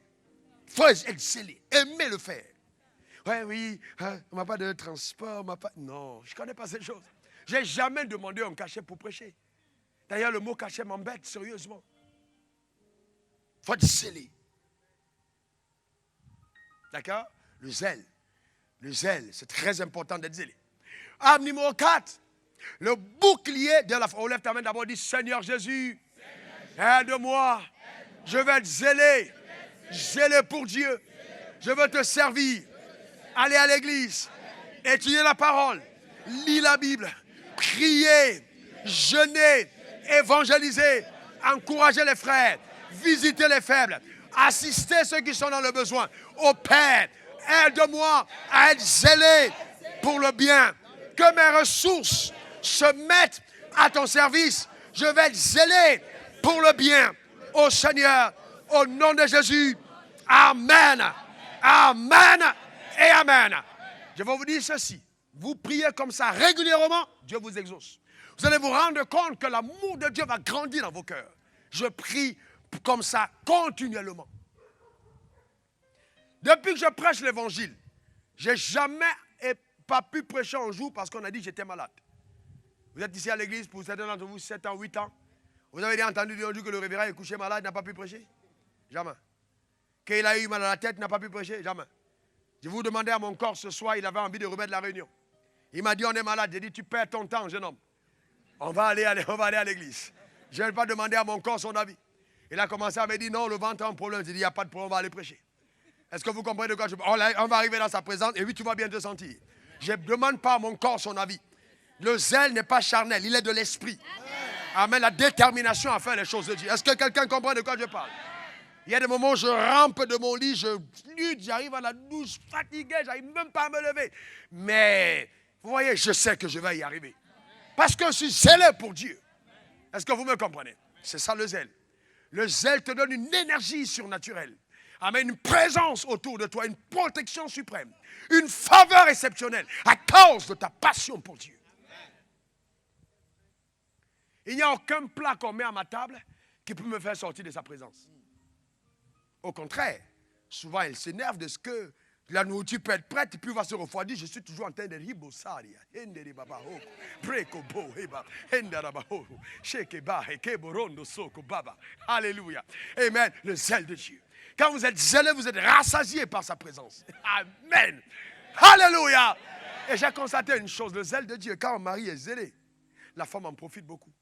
Il faut être zélé. Aimez le faire. Ouais, oui, hein, on n'a pas de transport. Non, je ne connais pas ces choses. Je n'ai jamais demandé un cachet pour prêcher. D'ailleurs, le mot cachet m'embête sérieusement. Il faut être zélé. D'accord? Le zèle. Le zèle, c'est très important d'être zélé. Arme numéro 4. Le bouclier de la foi. On lève ta main d'abord, dit Seigneur Jésus, aide-moi. Je vais être zélé. Zélé pour Dieu. Je veux te servir. Aller à l'église. Étudier la parole. Lire la Bible. Prier. Jeûner. Évangéliser. Encourager les frères. Visiter les faibles, assister ceux qui sont dans le besoin. Ô Père, aide-moi à être zélé pour le bien. Que mes ressources se mettent à ton service. Je vais être zélé pour le bien. Ô Seigneur, au nom de Jésus, Amen. Amen et Amen. Je vais vous dire ceci. Vous priez comme ça régulièrement, Dieu vous exauce. Vous allez vous rendre compte que l'amour de Dieu va grandir dans vos cœurs. Je prie comme ça, continuellement. Depuis que je prêche l'évangile, je n'ai jamais pas pu prêcher un jour parce qu'on a dit que j'étais malade. Vous êtes ici à l'église pour certains d'entre vous, 7 ans, 8 ans. Vous avez entendu dire que le révérend est couché malade, n'a pas pu prêcher? Jamais. Qu'il a eu mal à la tête, n'a pas pu prêcher? Jamais. Je vous demandais à mon corps ce soir, il avait envie de remettre la réunion. Il m'a dit, on est malade. J'ai dit, tu perds ton temps, jeune homme. On va aller à l'église. Je n'ai pas demandé à mon corps son avis. Il a commencé à me dire, non, le ventre a un problème. J'ai dit, il n'y a pas de problème, on va aller prêcher. Est-ce que vous comprenez de quoi je parle? On va arriver dans sa présence et oui, tu vas bien te sentir. Je ne demande pas à mon corps son avis. Le zèle n'est pas charnel, il est de l'esprit. Amen. La détermination à faire les choses de Dieu. Est-ce que quelqu'un comprend de quoi je parle? Il y a des moments où je rampe de mon lit, je lutte, j'arrive à la douche fatigué, j'arrive même pas à me lever. Mais, vous voyez, je sais que je vais y arriver. Parce que je suis zélé pour Dieu. Est-ce que vous me comprenez? C'est ça le zèle. Le zèle te donne une énergie surnaturelle. Amen, une présence autour de toi, une protection suprême, une faveur exceptionnelle à cause de ta passion pour Dieu. Il n'y a aucun plat qu'on met à ma table qui peut me faire sortir de sa présence. Au contraire, souvent elle s'énerve de ce que la nourriture peut être prête et puis va se refroidir. Je suis toujours en train de ribosaria. Alléluia. Amen. Le zèle de Dieu. Quand vous êtes zélé, vous êtes rassasié par sa présence. Amen. Alléluia. Et j'ai constaté une chose, le zèle de Dieu, quand un mari est zélé, la femme en profite beaucoup.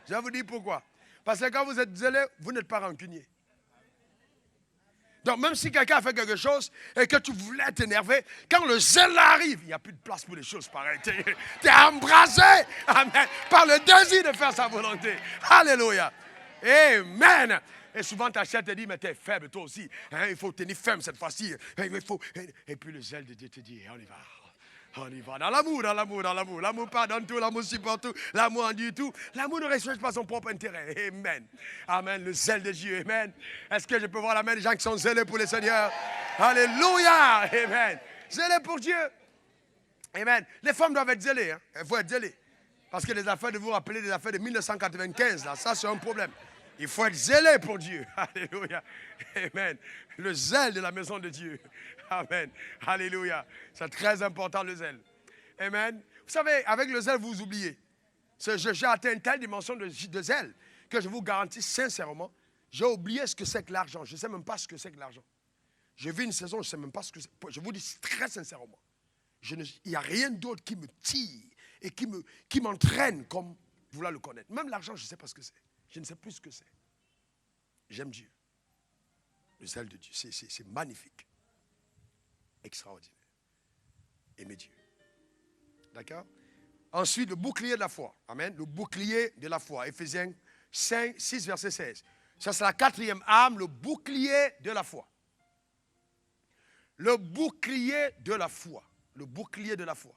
Je vais vous dire pourquoi. Parce que quand vous êtes zélé, vous n'êtes pas rancunier. Donc même si quelqu'un a fait quelque chose et que tu voulais t'énerver, quand le zèle arrive, il n'y a plus de place pour des choses pareilles. Tu es embrasé, amen, par le désir de faire sa volonté. Alléluia. Amen. Et souvent ta chair te dit, mais tu es faible toi aussi. Hein, il faut tenir ferme cette fois-ci. Et puis le zèle de Dieu te dit, on y va. On y va dans l'amour, dans l'amour, dans l'amour. L'amour pardonne tout, l'amour supporte tout, l'amour endure tout. L'amour ne respecte pas son propre intérêt. Amen. Amen. Le zèle de Dieu. Amen. Est-ce que je peux voir la main des gens qui sont zélés pour le Seigneur? Alléluia. Amen. Zélés pour Dieu. Amen. Les femmes doivent être zélées. Hein. Il faut être zélées. Parce que les affaires de vous rappeler des affaires de 1995, là, ça c'est un problème. Il faut être zélé pour Dieu. Alléluia. Amen. Le zèle de la maison de Dieu. Amen. Alléluia. C'est très important le zèle. Amen. Vous savez, avec le zèle, vous oubliez. J'ai atteint une telle dimension de zèle que je vous garantis sincèrement, j'ai oublié ce que c'est que l'argent. Je ne sais même pas ce que c'est que l'argent. Je vis une saison, je ne sais même pas ce que c'est. Je vous dis très sincèrement. Il n'y a rien d'autre qui me tire et qui m'entraîne comme vouloir le connaître. Même l'argent, je ne sais pas ce que c'est. Je ne sais plus ce que c'est. J'aime Dieu. Le zèle de Dieu, c'est magnifique. Extraordinaire. Aimer Dieu. D'accord? Ensuite, le bouclier de la foi. Amen. Le bouclier de la foi. Éphésiens 6, verset 16. Ça, c'est la quatrième arme, le bouclier de la foi. Le bouclier de la foi. Le bouclier de la foi.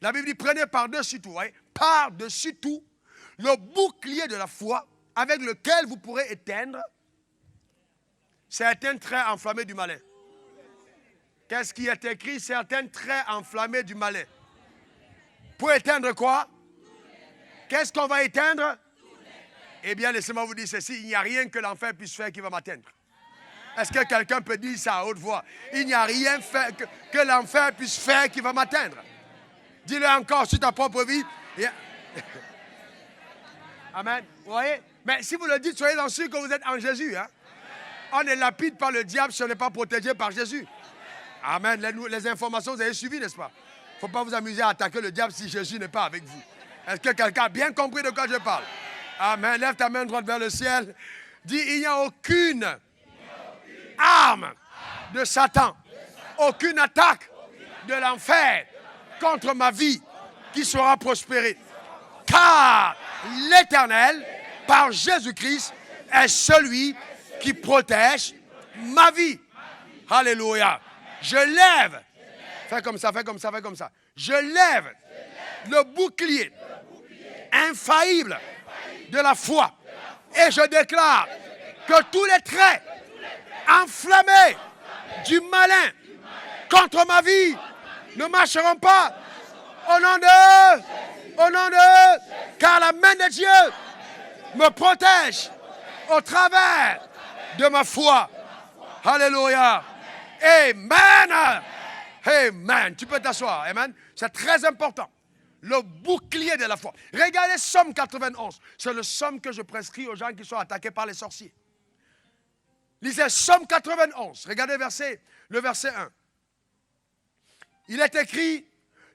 La Bible dit, prenez par-dessus tout, hein, par-dessus tout, le bouclier de la foi avec lequel vous pourrez éteindre certains traits enflammés du malin. Qu'est-ce qui est écrit? Certains traits enflammés du malin. Pour éteindre quoi? Qu'est-ce qu'on va éteindre? Eh bien, laissez-moi vous dire ceci, il n'y a rien que l'enfer puisse faire qui va m'atteindre. Est-ce que quelqu'un peut dire ça à haute voix? Il n'y a rien que l'enfer puisse faire qui va m'atteindre. Dis-le encore sur ta propre vie. Amen. Vous voyez? Mais si vous le dites, soyez en sûr que vous êtes en Jésus. Hein? On est lapide par le diable si on n'est pas protégé par Jésus. Amen. Les informations, vous avez suivi, n'est-ce pas? Il ne faut pas vous amuser à attaquer le diable si Jésus n'est pas avec vous. Est-ce que quelqu'un a bien compris de quoi je parle? Amen. Lève ta main droite vers le ciel. Dis, il n'y a aucune arme de Satan, aucune attaque de l'enfer contre ma vie qui sera prospérée. Car l'Éternel, par Jésus-Christ, est celui qui protège ma vie. Alléluia. Je lève. Fais comme ça, fais comme ça, fais comme ça. Je lève le bouclier infaillible de la foi. Et je déclare que tous les traits enflammés du malin contre ma vie ne marcheront pas. Au nom de, car la main de Dieu me protège au travers de ma foi. Alléluia. Amen. Amen. Tu peux t'asseoir. Amen. C'est très important. Le bouclier de la foi. Regardez Somme 91. C'est le somme que je prescris aux gens qui sont attaqués par les sorciers. Lisez Somme 91. Regardez le verset 1. Il est écrit,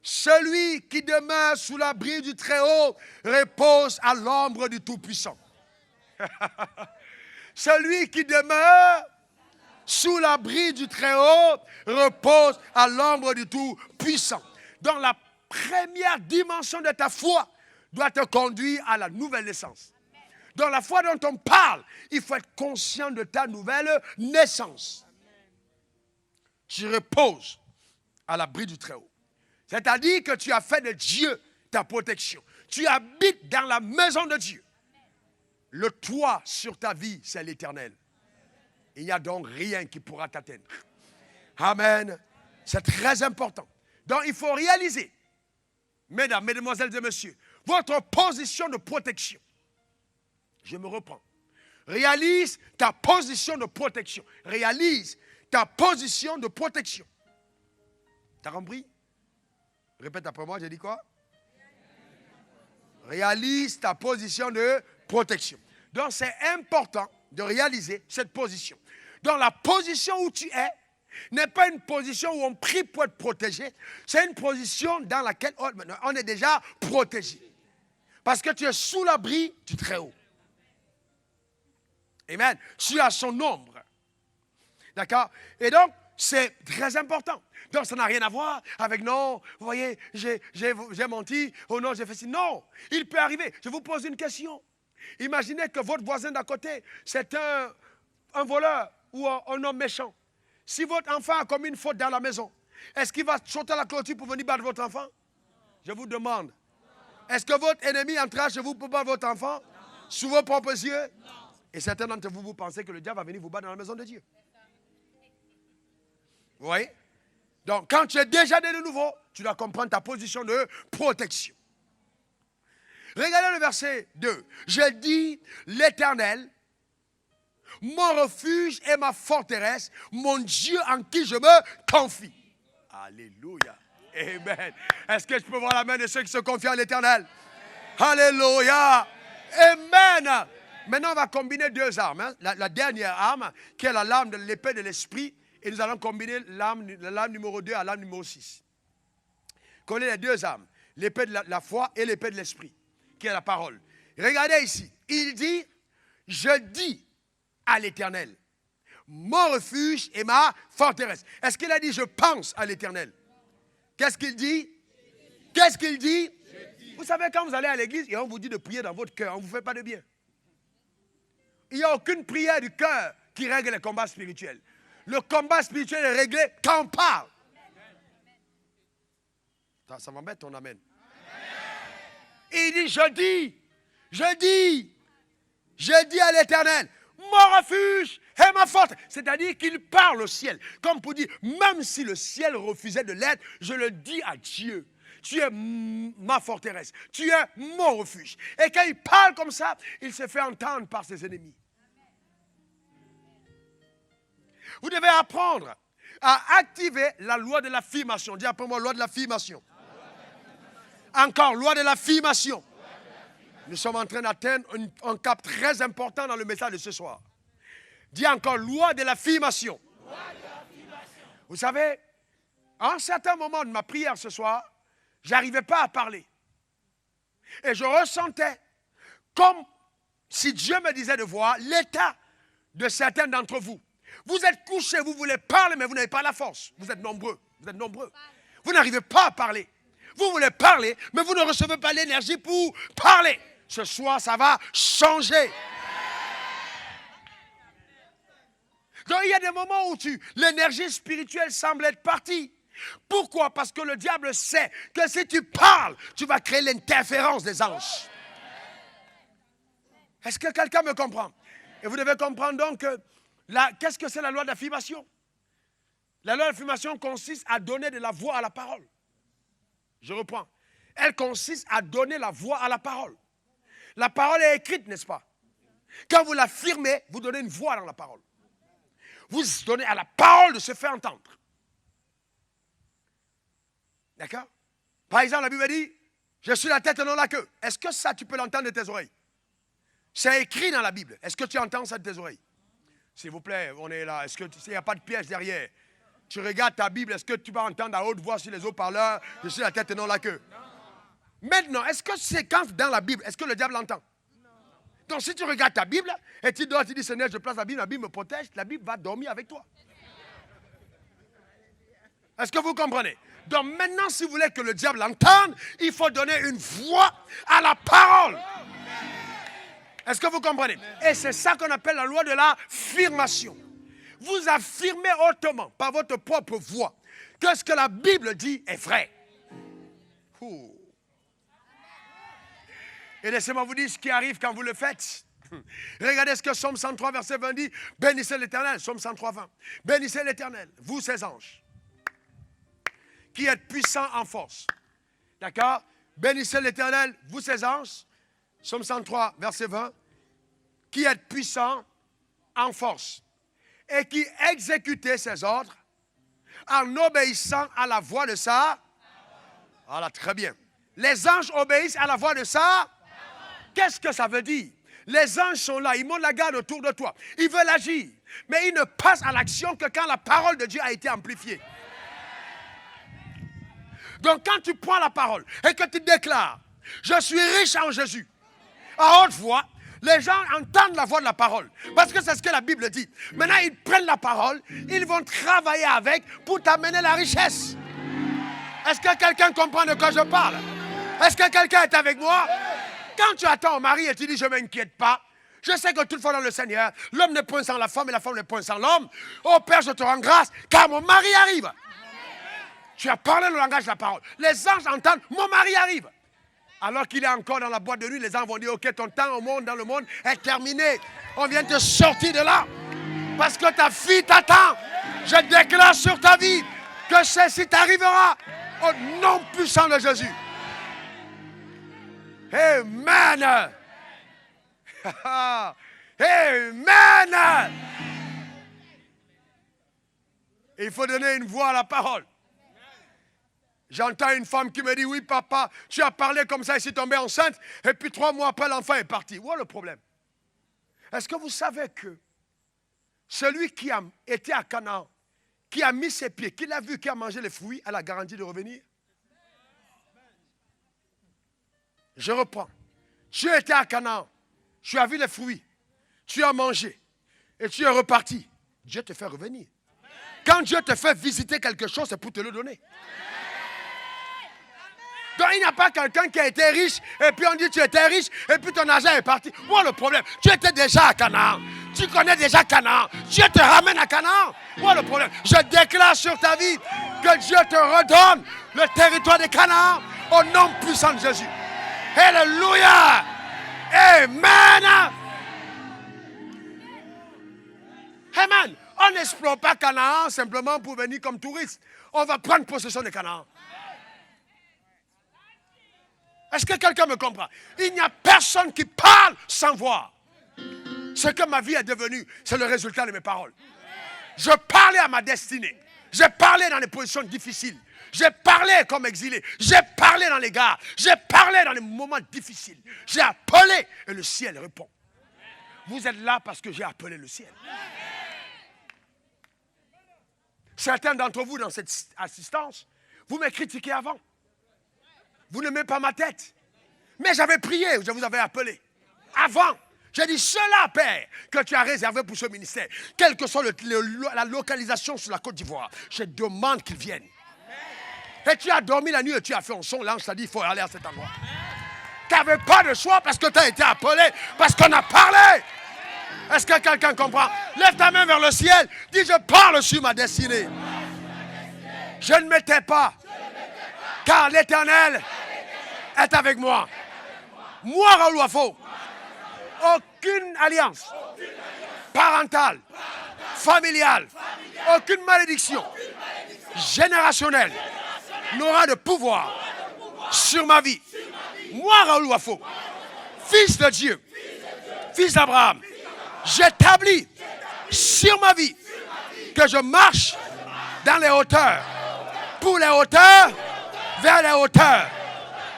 celui qui demeure sous l'abri du Très-Haut repose à l'ombre du Tout-Puissant. Celui qui demeure sous l'abri du Très-Haut repose à l'ombre du Tout-Puissant. Donc la première dimension de ta foi doit te conduire à la nouvelle naissance. Dans la foi dont on parle, il faut être conscient de ta nouvelle naissance. Tu reposes à l'abri du Très-Haut. C'est-à-dire que tu as fait de Dieu ta protection. Tu habites dans la maison de Dieu. Le toit sur ta vie, c'est l'Éternel. Il n'y a donc rien qui pourra t'atteindre. Amen. C'est très important. Donc il faut réaliser, mesdames, mesdemoiselles et messieurs, votre position de protection. Je me reprends. Réalise ta position de protection. Réalise ta position de protection. T'as compris? Répète après moi, j'ai dit quoi? Réalise ta position de protection. Donc c'est important de réaliser cette position. Donc la position où tu es n'est pas une position où on prie pour être protégé. C'est une position dans laquelle on est déjà protégé. Parce que tu es sous l'abri du Très-Haut. Amen. Tu as son ombre. D'accord? Et donc, c'est très important. Donc, ça n'a rien à voir avec non, vous voyez, j'ai menti, oh non, j'ai fait ci. Non, il peut arriver. Je vous pose une question. Imaginez que votre voisin d'à côté, c'est un voleur ou un homme méchant. Si votre enfant a commis une faute dans la maison, est-ce qu'il va sauter à la clôture pour venir battre votre enfant? Je vous demande. Est-ce que votre ennemi entrera chez vous pour battre votre enfant? Non. Sous vos propres yeux? Non. Et certains d'entre vous, vous pensez que le diable va venir vous battre dans la maison de Dieu. Vous voyez? Donc, quand tu es déjà né de nouveau, tu dois comprendre ta position de protection. Regardez le verset 2. Je dis, l'Éternel, mon refuge et ma forteresse, mon Dieu en qui je me confie. Alléluia. Amen. Est-ce que je peux voir la main de ceux qui se confient à l'Éternel? Alléluia. Amen. Maintenant, on va combiner deux armes. Hein. La dernière arme, qui est la lame de l'épée de l'esprit. Et nous allons combiner la lame numéro 2 à la lame numéro 6. Connaissez les deux armes. L'épée de la foi et l'épée de l'esprit, qui est la parole. Regardez ici. Il dit, je dis à l'Éternel, mon refuge et ma forteresse. Est-ce qu'il a dit, je pense à l'Éternel? Qu'est-ce qu'il dit? Qu'est-ce qu'il dit? Vous savez, quand vous allez à l'église et on vous dit de prier dans votre cœur, on ne vous fait pas de bien. Il n'y a aucune prière du cœur qui règle les combats spirituels. Le combat spirituel est réglé quand on parle. Ça m'embête ton amen. Et il dit, je dis à l'Éternel, mon refuge et ma force. C'est-à-dire qu'il parle au ciel. Comme pour dire, même si le ciel refusait de l'être, je le dis à Dieu. Tu es ma forteresse. Tu es mon refuge. Et quand il parle comme ça, il se fait entendre par ses ennemis. Vous devez apprendre à activer la loi de l'affirmation. Dis après moi, loi de l'affirmation. Encore, loi de l'affirmation. Nous sommes en train d'atteindre un cap très important dans le message de ce soir. Dis encore, loi de l'affirmation. Vous savez, à un certain moment de ma prière ce soir, je n'arrivais pas à parler. Et je ressentais comme si Dieu me disait de voir l'état de certains d'entre vous. Vous êtes couchés, vous voulez parler, mais vous n'avez pas la force. Vous êtes nombreux. Vous n'arrivez pas à parler. Vous voulez parler, mais vous ne recevez pas l'énergie pour parler. Ce soir, ça va changer. Donc, il y a des moments où l'énergie spirituelle semble être partie. Pourquoi? Parce que le diable sait que si tu parles, tu vas créer l'interférence des anges. Est-ce que quelqu'un me comprend? Et vous devez comprendre donc que qu'est-ce que c'est la loi d'affirmation? La loi d'affirmation consiste à donner de la voix à la parole. Je reprends. Elle consiste à donner la voix à la parole. La parole est écrite, n'est-ce pas? Quand vous l'affirmez, vous donnez une voix dans la parole. Vous donnez à la parole de se faire entendre. D'accord? Par exemple, la Bible dit, Je suis la tête et non la queue. Est-ce que ça, tu peux l'entendre de tes oreilles? C'est écrit dans la Bible. Est-ce que tu entends ça de tes oreilles? S'il vous plaît, on est là. Est-ce qu'il n'y a pas de piège derrière? Tu regardes ta Bible, est-ce que tu vas entendre à haute voix sur les haut-parleurs? Je suis la tête et non la queue. Maintenant, est-ce que c'est quand dans la Bible, est-ce que le diable l'entend? Donc si tu regardes ta Bible et tu dors, tu dis Seigneur, je place la Bible me protège, la Bible va dormir avec toi. Est-ce que vous comprenez? Donc maintenant, si vous voulez que le diable l'entende, il faut donner une voix à la parole. Est-ce que vous comprenez? Et c'est ça qu'on appelle la loi de l'affirmation. Vous affirmez hautement par votre propre voix que ce que la Bible dit est vrai. Ouh. Et laissez-moi vous dire ce qui arrive quand vous le faites. Regardez ce que Psaume 103, verset 20 dit. Bénissez l'Éternel, Psaume 103, 20. Bénissez l'Éternel, vous ses anges, qui êtes puissants en force. D'accord? Bénissez l'Éternel, vous ses anges, Psaume 103, verset 20, qui êtes puissants en force et qui exécutez ses ordres en obéissant à la voix de sa. Voilà, très bien. Les anges obéissent à la voix de sa. Qu'est-ce que ça veut dire? Les anges sont là, ils montent la garde autour de toi. Ils veulent agir, mais ils ne passent à l'action que quand la parole de Dieu a été amplifiée. Donc quand tu prends la parole et que tu déclares, je suis riche en Jésus, à haute voix, les gens entendent la voix de la parole. Parce que c'est ce que la Bible dit. Maintenant, ils prennent la parole, ils vont travailler avec pour t'amener la richesse. Est-ce que quelqu'un comprend de quoi je parle? Est-ce que quelqu'un est avec moi? Quand tu attends un mari et tu dis, je ne m'inquiète pas, je sais que toutefois dans le Seigneur, l'homme n'est point sans la femme et la femme n'est point sans l'homme. Oh Père, je te rends grâce, car mon mari arrive. Tu as parlé le langage de la parole. Les anges entendent, mon mari arrive. Alors qu'il est encore dans la boîte de nuit, les anges vont dire, ok, ton temps au monde, dans le monde est terminé. On vient te sortir de là. Parce que ta fille t'attend. Je déclare sur ta vie que ceci t'arrivera au nom puissant de Jésus. Amen. Amen. Il faut donner une voix à la parole. J'entends une femme qui me dit, oui papa, tu as parlé comme ça, elle s'est tombée enceinte, et puis 3 mois après, l'enfant est parti. Où est le problème? Est-ce que vous savez que celui qui a été à Canaan, qui a mis ses pieds, qui l'a vu, qui a mangé les fruits, a la garantie de revenir? Je reprends. Tu étais à Canaan, tu as vu les fruits, tu as mangé, et tu es reparti. Dieu te fait revenir. Quand Dieu te fait visiter quelque chose, c'est pour te le donner. Donc il n'y a pas quelqu'un qui a été riche, et puis on dit tu étais riche, et puis ton argent est parti. Où est le problème? Tu étais déjà à Canaan. Tu connais déjà Canaan. Dieu te ramène à Canaan. Où est le problème? Je déclare sur ta vie que Dieu te redonne le territoire de Canaan au nom puissant de Jésus. Alléluia. Amen. Amen. On n'explore pas Canaan simplement pour venir comme touriste. On va prendre possession de Canaan. Est-ce que quelqu'un me comprend? Il n'y a personne qui parle sans voir. Ce que ma vie est devenue, c'est le résultat de mes paroles. Je parlais à ma destinée. J'ai parlé dans les positions difficiles. J'ai parlé comme exilé. J'ai parlé dans les gares. J'ai parlé dans les moments difficiles. J'ai appelé et le ciel répond. Vous êtes là parce que j'ai appelé le ciel. Certains d'entre vous dans cette assistance, vous me critiquez avant. Vous n'aimez pas ma tête. Mais j'avais prié, je vous avais appelé. Avant, j'ai dit, cela, Père, que tu as réservé pour ce ministère, quelle que soit la localisation sur la Côte d'Ivoire, je demande qu'ils viennent. Et tu as dormi la nuit et tu as fait un son, l'ange t'a dit, il faut aller à cet endroit. Tu n'avais pas de choix parce que tu as été appelé, parce qu'on a parlé. Est-ce que quelqu'un comprend? Lève ta main vers le ciel, dis, je parle sur ma destinée. Je ne m'étais pas, car l'Éternel est avec moi. Moi, Raoul Wafo, aucune alliance parentale, familiale, aucune malédiction générationnelle n'aura de pouvoir sur ma vie. Moi, Raoul Wafo, fils de Dieu, fils d'Abraham, j'établis sur ma vie que je marche dans les hauteurs, pour les hauteurs, vers les hauteurs.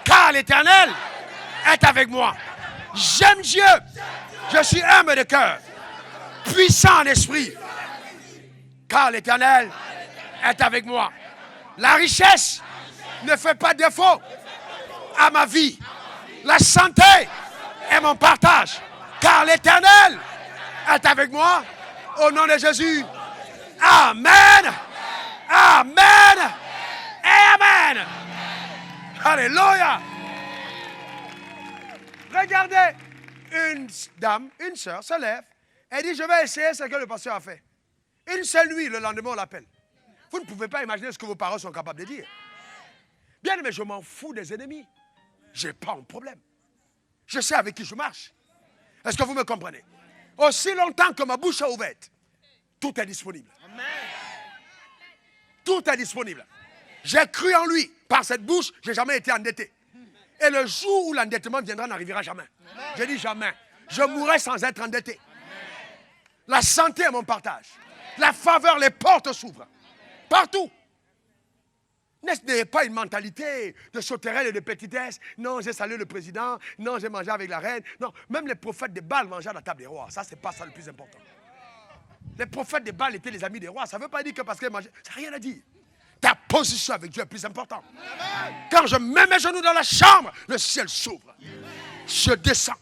Car l'Éternel est avec moi. J'aime Dieu. Je suis humble de cœur. Puissant en esprit. Car l'Éternel est avec moi. La richesse ne fait pas défaut à ma vie. La santé est mon partage. Car l'Éternel est avec moi. Au nom de Jésus. Amen. Amen. Et amen. Alléluia. Regardez, une dame, une sœur se lève. Elle dit, je vais essayer ce que le pasteur a fait. Une seule nuit, le lendemain, on l'appelle. Vous ne pouvez pas imaginer ce que vos parents sont capables de dire. Bien aimé, je m'en fous des ennemis. Je n'ai pas un problème. Je sais avec qui je marche. Est-ce que vous me comprenez? Aussi longtemps que ma bouche est ouverte, tout est disponible. Tout est disponible. J'ai cru en lui. Par cette bouche, je n'ai jamais été endetté. Et le jour où l'endettement viendra, n'arrivera jamais. Je dis jamais. Je mourrai sans être endetté. La santé est mon partage. La faveur, les portes s'ouvrent. Partout. N'ayez pas une mentalité de sauterelle et de petitesse. Non, j'ai salué le président. Non, j'ai mangé avec la reine. Non, même les prophètes de Baal mangeaient à la table des rois. Ça, c'est pas ça le plus important. Les prophètes de Baal étaient les amis des rois. Ça ne veut pas dire que parce qu'ils mangeaient. Ça n'a rien à dire. Ta position avec Dieu est plus importante. Quand je mets mes genoux dans la chambre, le ciel s'ouvre. Je descends.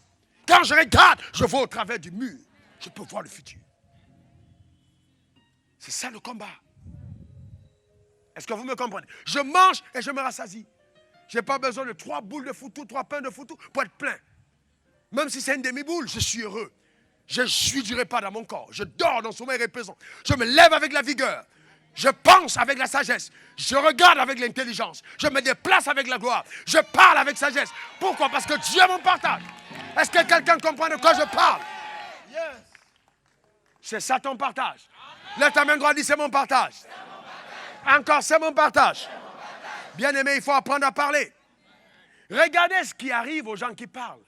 Quand je regarde, je vois au travers du mur. Je peux voir le futur. C'est ça le combat. Est-ce que vous me comprenez? Je mange et je me rassasie. Je n'ai pas besoin de 3 boules de foutou, 3 pains de foutou pour être plein. Même si c'est une demi-boule, je suis heureux. Je suis du repas dans mon corps. Je dors dans sommeil reposant. Je me lève avec la vigueur. Je pense avec la sagesse. Je regarde avec l'intelligence. Je me déplace avec la gloire. Je parle avec sagesse. Pourquoi? Parce que Dieu m'en partage. Est-ce que quelqu'un comprend de quoi je parle? C'est ça ton partage. Lève ta main droite, dis c'est mon partage. Encore, c'est mon partage. Bien aimé, il faut apprendre à parler. Regardez ce qui arrive aux gens qui parlent.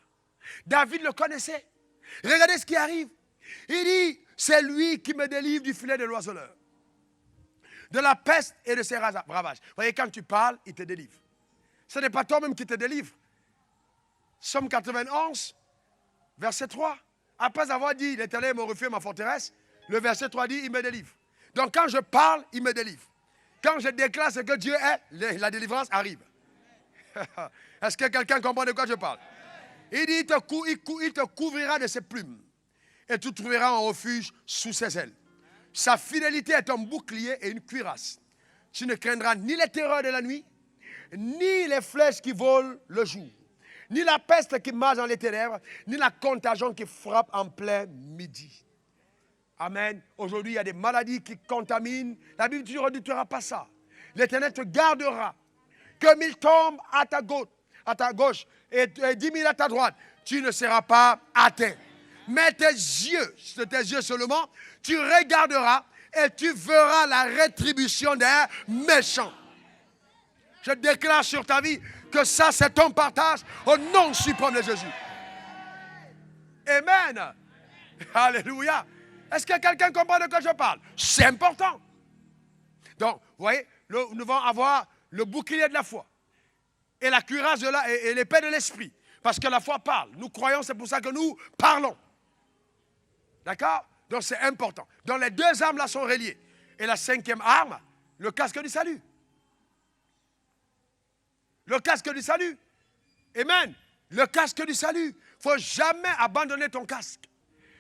David le connaissait. Regardez ce qui arrive. Il dit, c'est lui qui me délivre du filet de l'oiseleur, de la peste et de ses ravages. Vous voyez, quand tu parles, il te délivre. Ce n'est pas toi-même qui te délivre. Somme 91, verset 3. Après avoir dit, l'Éternel est mon refuge, ma forteresse, le verset 3 dit, il me délivre. Donc quand je parle, il me délivre. Quand je déclare ce que Dieu est, la délivrance arrive. Est-ce que quelqu'un comprend de quoi je parle? Il dit, il te couvrira de ses plumes et tu trouveras un refuge sous ses ailes. Sa fidélité est un bouclier et une cuirasse. Tu ne craindras ni les terreurs de la nuit, ni les flèches qui volent le jour, ni la peste qui marche dans les ténèbres, ni la contagion qui frappe en plein midi. Amen. Aujourd'hui, il y a des maladies qui contaminent. La Bible dit, tu ne redouteras pas ça. L'Éternel te gardera. Que 1000 tombent à ta gauche et 10 000 à ta droite, tu ne seras pas atteint. Mais tes yeux seulement, tu regarderas et tu verras la rétribution d'un méchant. Je déclare sur ta vie que ça, c'est ton partage au nom suprême de Jésus. Amen. Alléluia. Est-ce que quelqu'un comprend de quoi je parle? C'est important. Donc, vous voyez, nous devons avoir le bouclier de la foi et la cuirasse et l'épée de l'esprit. Parce que la foi parle. Nous croyons, c'est pour ça que nous parlons. D'accord? Donc c'est important. Donc les 2 armes là sont reliées. Et la 5e arme, le casque du salut. Le casque du salut. Amen. Le casque du salut. Il ne faut jamais abandonner ton casque.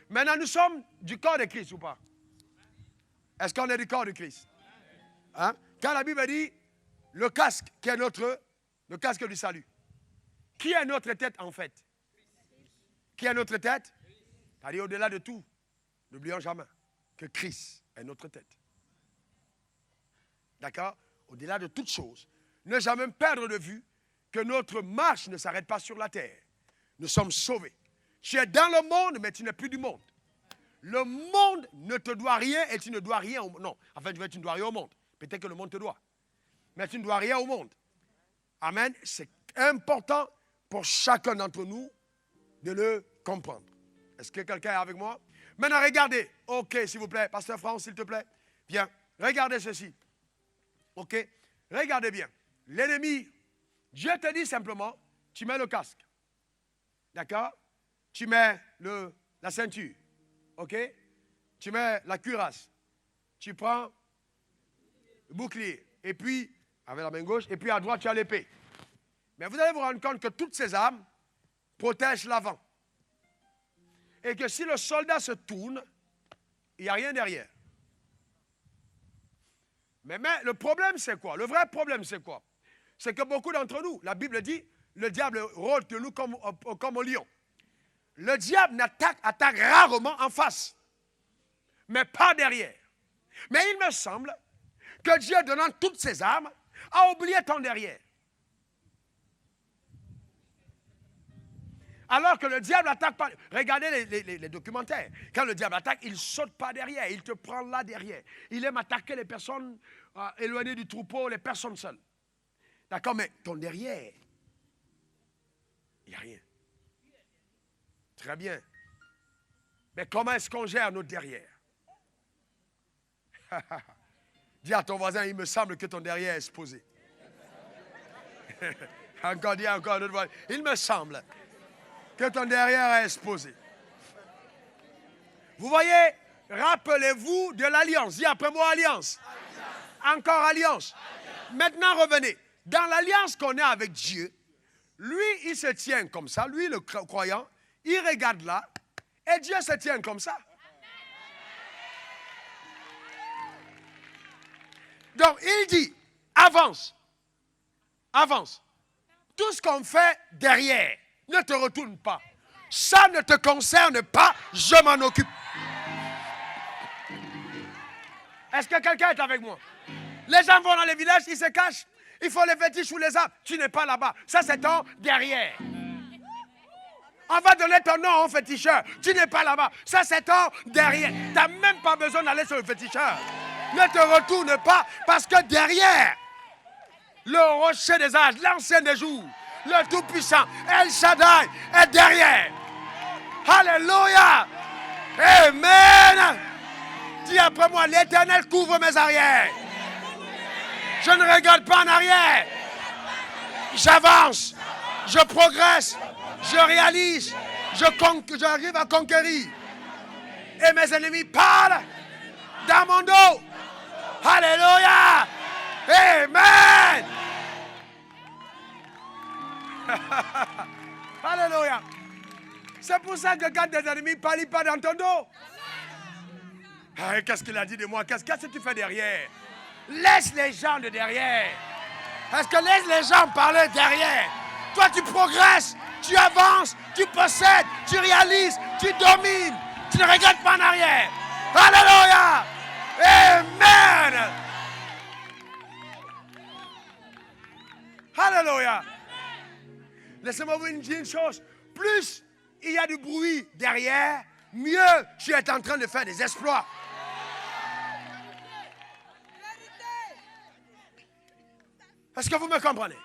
Maintenant, nous sommes du corps de Christ ou pas? Est-ce qu'on est du corps de Christ? Hein? Quand la Bible dit le casque qui est le casque du salut. Qui est notre tête en fait? Qui est notre tête? C'est-à-dire au-delà de tout. N'oublions jamais que Christ est notre tête. D'accord? Au-delà de toute chose, ne jamais perdre de vue que notre marche ne s'arrête pas sur la terre. Nous sommes sauvés. Tu es dans le monde, mais tu n'es plus du monde. Le monde ne te doit rien et tu ne dois rien au monde. Non, en fait, tu ne dois rien au monde. Peut-être que le monde te doit. Mais tu ne dois rien au monde. Amen. C'est important pour chacun d'entre nous de le comprendre. Est-ce que quelqu'un est avec moi? Maintenant, regardez. OK, s'il vous plaît. Pasteur France, s'il te plaît. Viens. Regardez ceci. OK? Regardez bien. L'ennemi Dieu te dit simplement, tu mets le casque. D'accord? Tu mets la ceinture. OK? Tu mets la cuirasse. Tu prends le bouclier. Et puis, avec la main gauche, et puis à droite, tu as l'épée. Mais vous allez vous rendre compte que toutes ces armes protègent l'avant. Et que si le soldat se tourne, il n'y a rien derrière. Mais le problème, c'est quoi? Le vrai problème, c'est quoi? C'est que beaucoup d'entre nous, la Bible dit, le diable rôde de nous comme un lion. Le diable attaque rarement en face, mais pas derrière. Mais il me semble que Dieu, donnant toutes ses armes, a oublié ton derrière. Alors que le diable attaque pas. Regardez les documentaires. Quand le diable attaque, il ne saute pas derrière. Il te prend là derrière. Il aime attaquer les personnes éloignées du troupeau, les personnes seules. D'accord, mais ton derrière, il n'y a rien. Très bien. Mais comment est-ce qu'on gère notre derrière? Dis à ton voisin, il me semble que ton derrière est exposé. Dis encore notre voisin, il me semble que ton derrière est exposé. Vous voyez, rappelez-vous de l'alliance. Dis après moi alliance. Encore alliance. Maintenant revenez. Dans l'alliance qu'on a avec Dieu, lui, il se tient comme ça. Lui, le croyant, il regarde là. Et Dieu se tient comme ça. Donc, il dit, avance. Avance. Tout ce qu'on fait derrière, ne te retourne pas. Ça ne te concerne pas, je m'en occupe. Est-ce que quelqu'un est avec moi? Les gens vont dans les villages, ils se cachent. Il faut les fétiches sous les arbres. Tu n'es pas là-bas. Ça, c'est ton derrière. On va donner ton nom au féticheur. Tu n'es pas là-bas. Ça, c'est ton derrière. Tu n'as même pas besoin d'aller sur le féticheur. Ne te retourne pas parce que derrière, le rocher des âges, l'ancien des jours, le Tout-Puissant, El Shaddai est derrière. Alléluia. Amen. Dis après moi, l'Éternel couvre mes arrières. Je ne regarde pas en arrière. J'avance. Je progresse. Je réalise. J'arrive à conquérir. Et mes ennemis parlent dans mon dos. Alléluia. Amen. Alléluia. C'est pour ça que quand tes ennemis parlent, ils parlent dans ton dos. Qu'est-ce qu'il a dit de moi? Qu'est-ce que tu fais derrière? Laisse les gens de derrière. Est-ce que laisse les gens parler derrière? Toi, tu progresses, tu avances, tu possèdes, tu réalises, tu domines. Tu ne regardes pas en arrière. Alléluia. Amen. Alléluia. Laissez-moi vous dire une chose. Plus il y a du bruit derrière, mieux tu es en train de faire des exploits. Est-ce que vous me comprenez?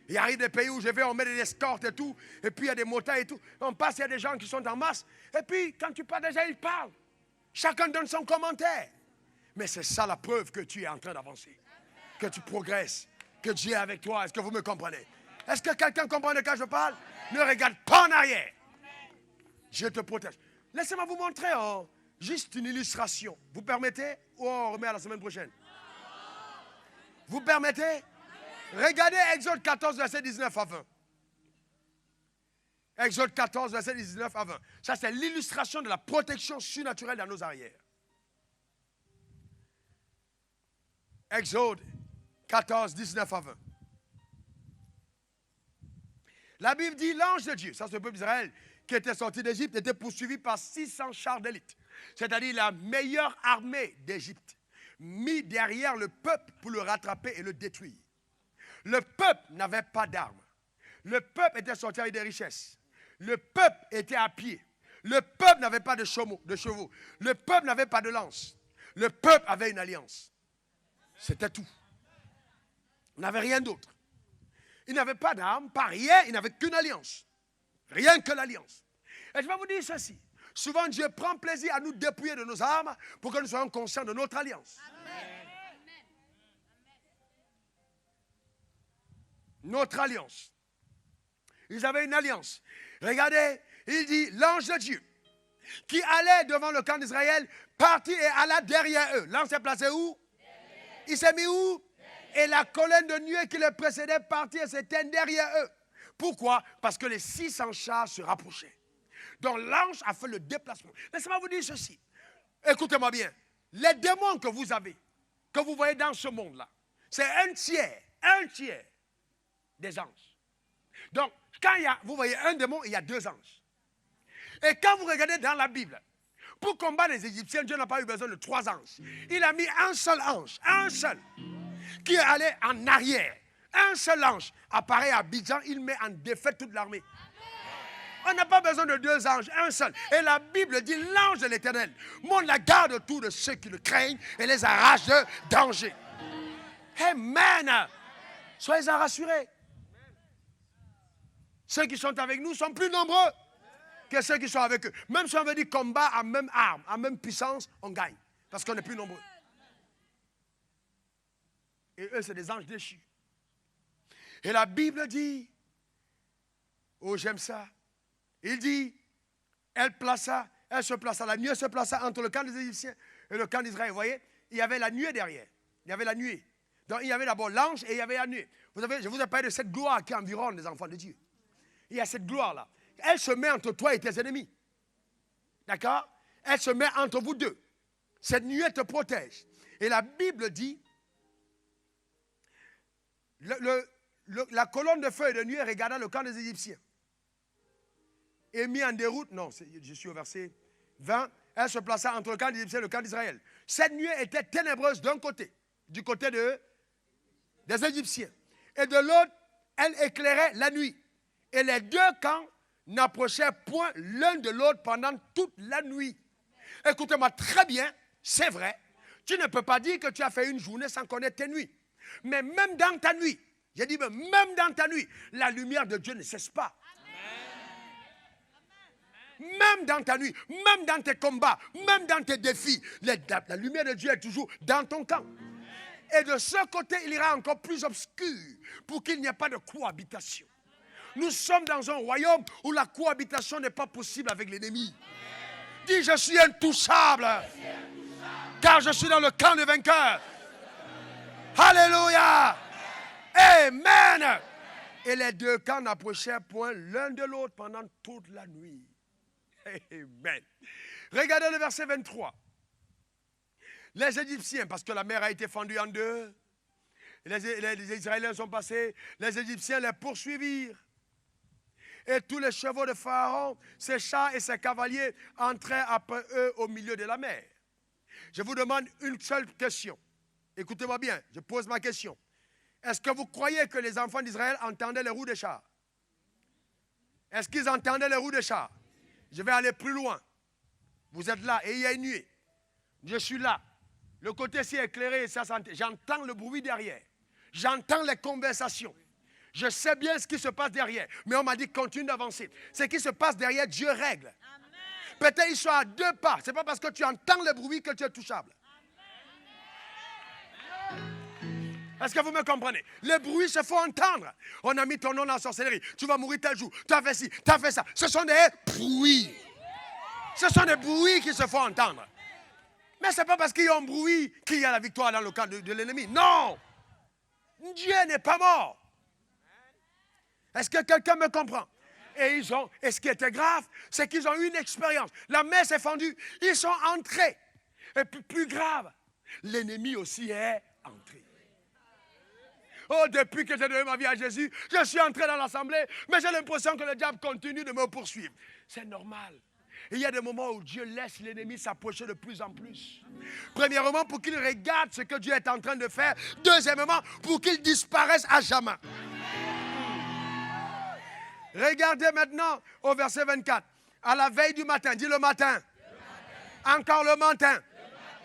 Il arrive des pays où je vais, on met des escortes et tout, et puis il y a des motards et tout. On passe, il y a des gens qui sont en masse, et puis quand tu parles déjà, ils parlent. Chacun donne son commentaire. Mais c'est ça la preuve que tu es en train d'avancer, que tu progresses, que Dieu est avec toi. Est-ce que vous me comprenez? Est-ce que quelqu'un comprend de quoi je parle? Ne regarde pas en arrière. Je te protège. Laissez-moi vous montrer juste une illustration. Vous permettez ou on remet à la semaine prochaine? Vous permettez? Regardez Exode 14, verset 19 à 20. Exode 14, verset 19 à 20. Ça, c'est l'illustration de la protection surnaturelle dans nos arrières. Exode 14, 19 à 20. La Bible dit, l'ange de Dieu, ça c'est le peuple d'Israël, qui était sorti d'Égypte, était poursuivi par 600 chars d'élite, c'est-à-dire la meilleure armée d'Égypte, mis derrière le peuple pour le rattraper et le détruire. Le peuple n'avait pas d'armes. Le peuple était sorti avec des richesses. Le peuple était à pied. Le peuple n'avait pas de chevaux. Le peuple n'avait pas de lance. Le peuple avait une alliance. C'était tout. Il n'avait rien d'autre. Il n'avait pas d'armes, pas rien, il n'avait qu'une alliance. Rien que l'alliance. Et je vais vous dire ceci. Souvent, Dieu prend plaisir à nous dépouiller de nos armes pour que nous soyons conscients de notre alliance. Amen. notre alliance. Ils avaient une alliance. Regardez, il dit, l'ange de Dieu, qui allait devant le camp d'Israël, partit et alla derrière eux. L'ange s'est placé où? Derrière. Il s'est mis où? Derrière. Et la colonne de nuée qui le précédait partit et s'éteint derrière eux. Pourquoi? Parce que les 600 chars se rapprochaient. Donc l'ange a fait le déplacement. Laissez-moi vous dire ceci. Écoutez-moi bien. Les démons que vous avez, que vous voyez dans ce monde-là, c'est un tiers des anges. Donc, quand vous voyez un démon, il y a 2 anges. Et quand vous regardez dans la Bible, pour combattre les Égyptiens, Dieu n'a pas eu besoin de 3 anges. Il a mis un seul ange, qui allait en arrière. Un seul ange apparaît à Abidjan, il met en défaite toute l'armée. On n'a pas besoin de 2 anges, un seul. Et la Bible dit, l'ange de l'Éternel monte la garde autour de ceux qui le craignent et les arrache de danger. Amen. Soyez-en rassurés. Ceux qui sont avec nous sont plus nombreux que ceux qui sont avec eux. Même si on veut dire combat à même arme, à même puissance, on gagne. Parce qu'on est plus nombreux. Et eux, c'est des anges déchus. Et la Bible dit, oh j'aime ça, il dit, elle se plaça, la nuée se plaça entre le camp des Égyptiens et le camp d'Israël. Vous voyez, il y avait la nuée derrière. Il y avait la nuée. Donc il y avait d'abord l'ange et il y avait la nuée. Je vous ai parlé de cette gloire qui environne les enfants de Dieu. Il y a cette gloire-là. Elle se met entre toi et tes ennemis. D'accord? Elle se met entre vous deux. Cette nuée te protège. Et la Bible dit, la colonne de feu et de nuée regarda le camp des Égyptiens. Et mis en déroute, non, je suis au verset 20, elle se plaça entre le camp des Égyptiens et le camp d'Israël. Cette nuée était ténébreuse d'un côté, du côté des Égyptiens. Et de l'autre, elle éclairait la nuit. Et les 2 camps n'approchaient point l'un de l'autre pendant toute la nuit. Écoutez-moi très bien, c'est vrai. Tu ne peux pas dire que tu as fait une journée sans connaître tes nuits. Mais même dans ta nuit, j'ai dit même dans ta nuit, la lumière de Dieu ne cesse pas. Même dans ta nuit, même dans tes combats, même dans tes défis, la lumière de Dieu est toujours dans ton camp. Et de ce côté, il ira encore plus obscur pour qu'il n'y ait pas de cohabitation. Nous sommes dans un royaume où la cohabitation n'est pas possible avec l'ennemi. Dis, je suis intouchable, car je suis dans le camp des vainqueurs. Alléluia. Amen. Et les 2 camps n'approchaient point l'un de l'autre pendant toute la nuit. Amen. Regardez le verset 23. Les Égyptiens, parce que la mer a été fendue en 2, les Israéliens sont passés, les Égyptiens les poursuivirent. Et tous les chevaux de Pharaon, ses chars et ses cavaliers entraient après eux au milieu de la mer. Je vous demande une seule question. Écoutez-moi bien, je pose ma question. Est-ce que vous croyez que les enfants d'Israël entendaient les roues des chars? Est-ce qu'ils entendaient les roues des chars? Je vais aller plus loin. Vous êtes là et il y a une nuée. Je suis là. Le côté-ci est éclairé et ça sentait. J'entends le bruit derrière. J'entends les conversations. Je sais bien ce qui se passe derrière. Mais on m'a dit continue d'avancer. Ce qui se passe derrière, Dieu règle. Peut-être ils sont à 2 pas. Ce n'est pas parce que tu entends le bruit que tu es touchable. Est-ce que vous me comprenez? Les bruits se font entendre. On a mis ton nom dans la sorcellerie. Tu vas mourir tel jour. Tu as fait ci, tu as fait ça. Ce sont des bruits. Ce sont des bruits qui se font entendre. Mais ce n'est pas parce qu'il y a un bruit qu'il y a la victoire dans le camp de l'ennemi. Non! Dieu n'est pas mort. Est-ce que quelqu'un me comprend? Et ce qui était grave, c'est qu'ils ont eu une expérience. La mer s'est fendue. Ils sont entrés. Et plus grave, l'ennemi aussi est entré. Oh, depuis que j'ai donné ma vie à Jésus, je suis entré dans l'assemblée, mais j'ai l'impression que le diable continue de me poursuivre. C'est normal. Il y a des moments où Dieu laisse l'ennemi s'approcher de plus en plus. Premièrement, pour qu'il regarde ce que Dieu est en train de faire. Deuxièmement, pour qu'il disparaisse à jamais. Regardez maintenant au verset 24. À la veille du matin, dis le matin. Encore le matin.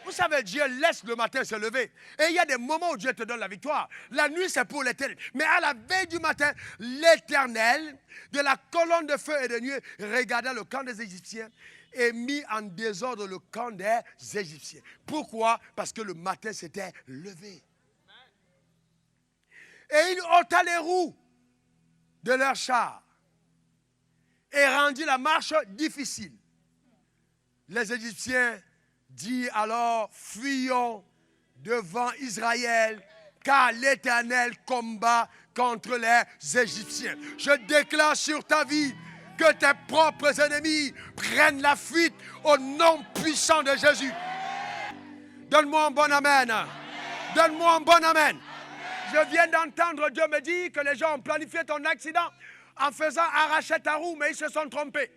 Vous savez, Dieu laisse le matin se lever. Et il y a des moments où Dieu te donne la victoire. La nuit, c'est pour l'éternel. Mais à la veille du matin, l'Éternel, de la colonne de feu et de nuée, regarda le camp des Égyptiens et mit en désordre le camp des Égyptiens. Pourquoi? Parce que le matin s'était levé. Et il ôta les roues de leurs chars et rendit la marche difficile. Les Égyptiens disent alors, fuyons devant Israël, car l'Éternel combat contre les Égyptiens. Je déclare sur ta vie que tes propres ennemis prennent la fuite au nom puissant de Jésus. Donne-moi un bon amen. Donne-moi un bon amen. Je viens d'entendre Dieu me dire que les gens ont planifié ton accident en faisant arracher ta roue, mais ils se sont trompés.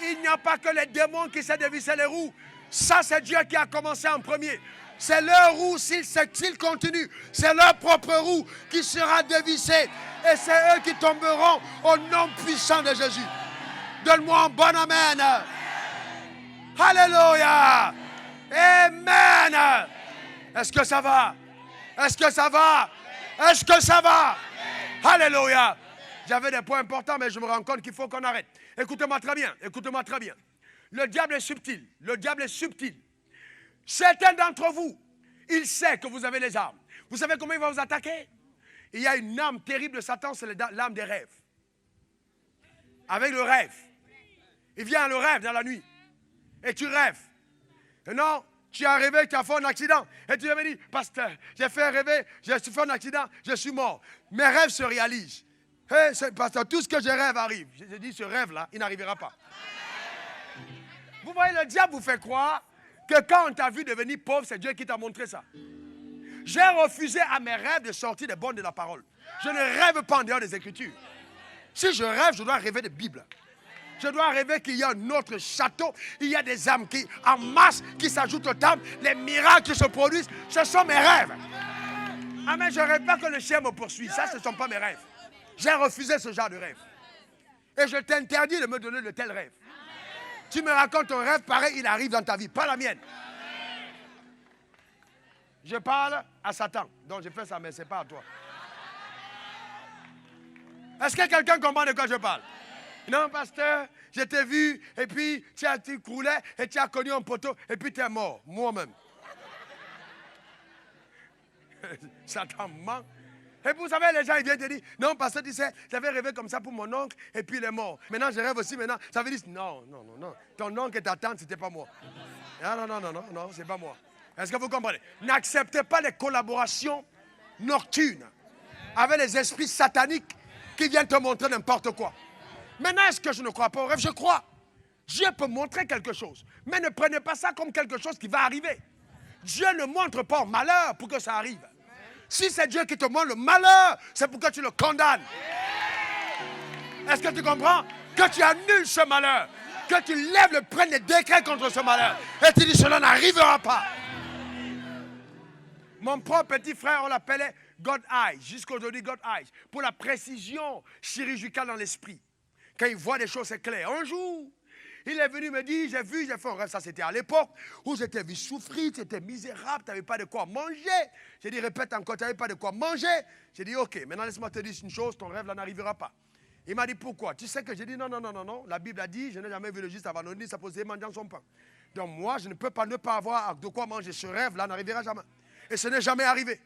Il n'y a pas que les démons qui savent dévisser les roues. Ça, c'est Dieu qui a commencé en premier. C'est leur roue, s'ils continuent, c'est leur propre roue qui sera dévissée. Et c'est eux qui tomberont au nom puissant de Jésus. Donne-moi un bon amen. Alléluia. Amen. Est-ce que ça va? Est-ce que ça va? Est-ce que ça va? Alléluia. J'avais des points importants, mais je me rends compte qu'il faut qu'on arrête. Écoutez-moi très bien, écoutez-moi très bien. Le diable est subtil, le diable est subtil. Certains d'entre vous, il sait que vous avez les armes. Vous savez comment il va vous attaquer? Il y a une arme terrible de Satan, c'est l'arme des rêves. Avec le rêve. Il vient le rêve dans la nuit. Et tu rêves. Et non, tu es rêvé, tu as fait un accident. Et tu me dis, pasteur, j'ai fait rêver, j'ai fait un accident, je suis mort. Mes rêves se réalisent. Hey, pasteur, tout ce que je rêve arrive. Je dis, ce rêve-là, il n'arrivera pas. Vous voyez, le diable vous fait croire que quand on t'a vu devenir pauvre, c'est Dieu qui t'a montré ça. J'ai refusé à mes rêves de sortir des bonnes de la parole. Je ne rêve pas en dehors des Écritures. Si je rêve, je dois rêver de Bible. Je dois rêver qu'il y a un autre château. Il y a des âmes qui, en masse qui s'ajoutent aux tables. Les miracles qui se produisent. Ce sont mes rêves. Ah mais je ne rêve pas que le chien me poursuit. Ça, ce ne sont pas mes rêves. J'ai refusé ce genre de rêve. Et je t'interdis de me donner de tels rêves. Tu me racontes un rêve pareil, il arrive dans ta vie, pas la mienne. Je parle à Satan. Donc je fais ça, mais ce n'est pas à toi. Est-ce que quelqu'un comprend de quoi je parle? Non, pasteur, je t'ai vu, et puis tu croulais, et tu as connu un poteau, et puis tu es mort, moi-même. Satan ment. Et vous savez, les gens, ils viennent te dire, non, pasteur, tu sais, j'avais rêvé comme ça pour mon oncle, et puis il est mort. Maintenant, je rêve aussi, maintenant. Ça veut dire, non. Ton oncle et ta tante, c'était pas moi. Non, c'est pas moi. Est-ce que vous comprenez? N'acceptez pas les collaborations nocturnes avec les esprits sataniques qui viennent te montrer n'importe quoi. Maintenant, est-ce que je ne crois pas au rêve? Je crois. Dieu peut montrer quelque chose. Mais ne prenez pas ça comme quelque chose qui va arriver. Dieu ne montre pas au malheur pour que ça arrive. Si c'est Dieu qui te montre le malheur, c'est pour que tu le condamnes. Est-ce que tu comprends? Que tu annules ce malheur. Que tu lèves le prenne des décrets contre ce malheur. Et tu dis, cela n'arrivera pas. Mon propre petit frère, on l'appelait God Eyes. Jusqu'aujourd'hui, God Eyes. Pour la précision chirurgicale dans l'esprit. Quand il voit des choses, c'est clair. Un jour, il est venu me dire, j'ai fait un rêve, ça c'était à l'époque, où j'étais vu souffrir, tu étais misérable, tu n'avais pas de quoi manger. J'ai dit, répète encore, tu n'avais pas de quoi manger. J'ai dit, ok, maintenant laisse-moi te dire une chose, ton rêve là n'arrivera pas. Il m'a dit, pourquoi? Tu sais que j'ai dit, non, la Bible a dit, je n'ai jamais vu le juste abandonner sa posée mendiant son pain. Donc moi, je ne peux pas ne pas avoir de quoi manger. Ce rêve là n'arrivera jamais. Et ce n'est jamais arrivé.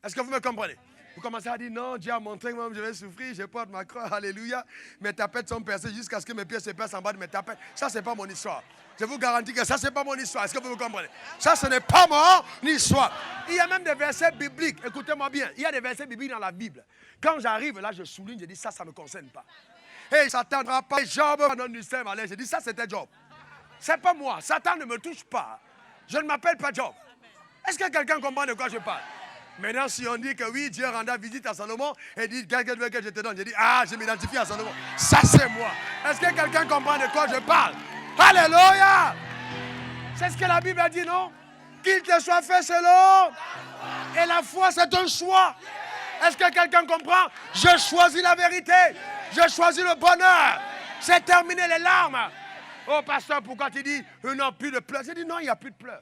Est-ce que vous me comprenez? Vous commencez à dire, non, Dieu a montré que moi je vais souffrir, je porte ma croix, alléluia. Mes tapettes sont percées jusqu'à ce que mes pieds se percent en bas de mes tapettes. Ça, ce n'est pas mon histoire. Je vous garantis que ça, ce n'est pas mon histoire. Est-ce que vous me comprenez? Ça, ce n'est pas mon histoire. Il y a même des versets bibliques. Écoutez-moi bien. Il y a des versets bibliques dans la Bible. Quand j'arrive, là, je souligne, je dis, ça ne me concerne pas. Et ça n'attendra pas. Job, je dis, ça, c'était Job. Ce n'est pas moi. Satan ne me touche pas. Je ne m'appelle pas Job. Est-ce que quelqu'un comprend de quoi je parle? Maintenant, si on dit que oui, Dieu rendra visite à Salomon et dit, qu'est-ce que tu veux que je te donne? Je dis, ah, je m'identifie à Salomon. Ça, c'est moi. Est-ce que quelqu'un comprend de quoi je parle? Alléluia! C'est ce que la Bible a dit, non? Qu'il te soit fait selon. Et la foi, c'est un choix. Est-ce que quelqu'un comprend? Je choisis la vérité. Je choisis le bonheur. C'est terminé les larmes. Oh, pasteur, pourquoi tu dis, non, plus de pleurs? J'ai dit, non, il n'y a plus de pleurs.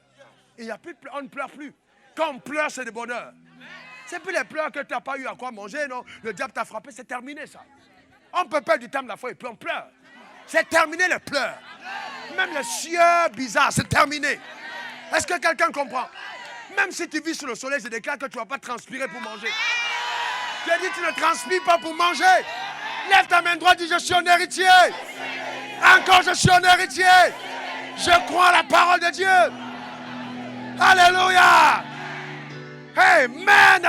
Il n'y a plus de pleurs. On ne pleure plus. Quand on pleure, c'est du bonheur. C'est plus les pleurs que tu n'as pas eu à quoi manger, non? Le diable t'a frappé, c'est terminé ça. On peut perdre du temps de la foi et puis on pleure. C'est terminé les pleurs. Même les sueurs bizarres, c'est terminé. Est-ce que quelqu'un comprend? Même si tu vis sous le soleil, je déclare que tu ne vas pas transpirer pour manger. Je dis, tu ne transpires pas pour manger. Lève ta main droite, dis, je suis un héritier. Encore, je suis un héritier. Je crois à la parole de Dieu. Alléluia. Amen.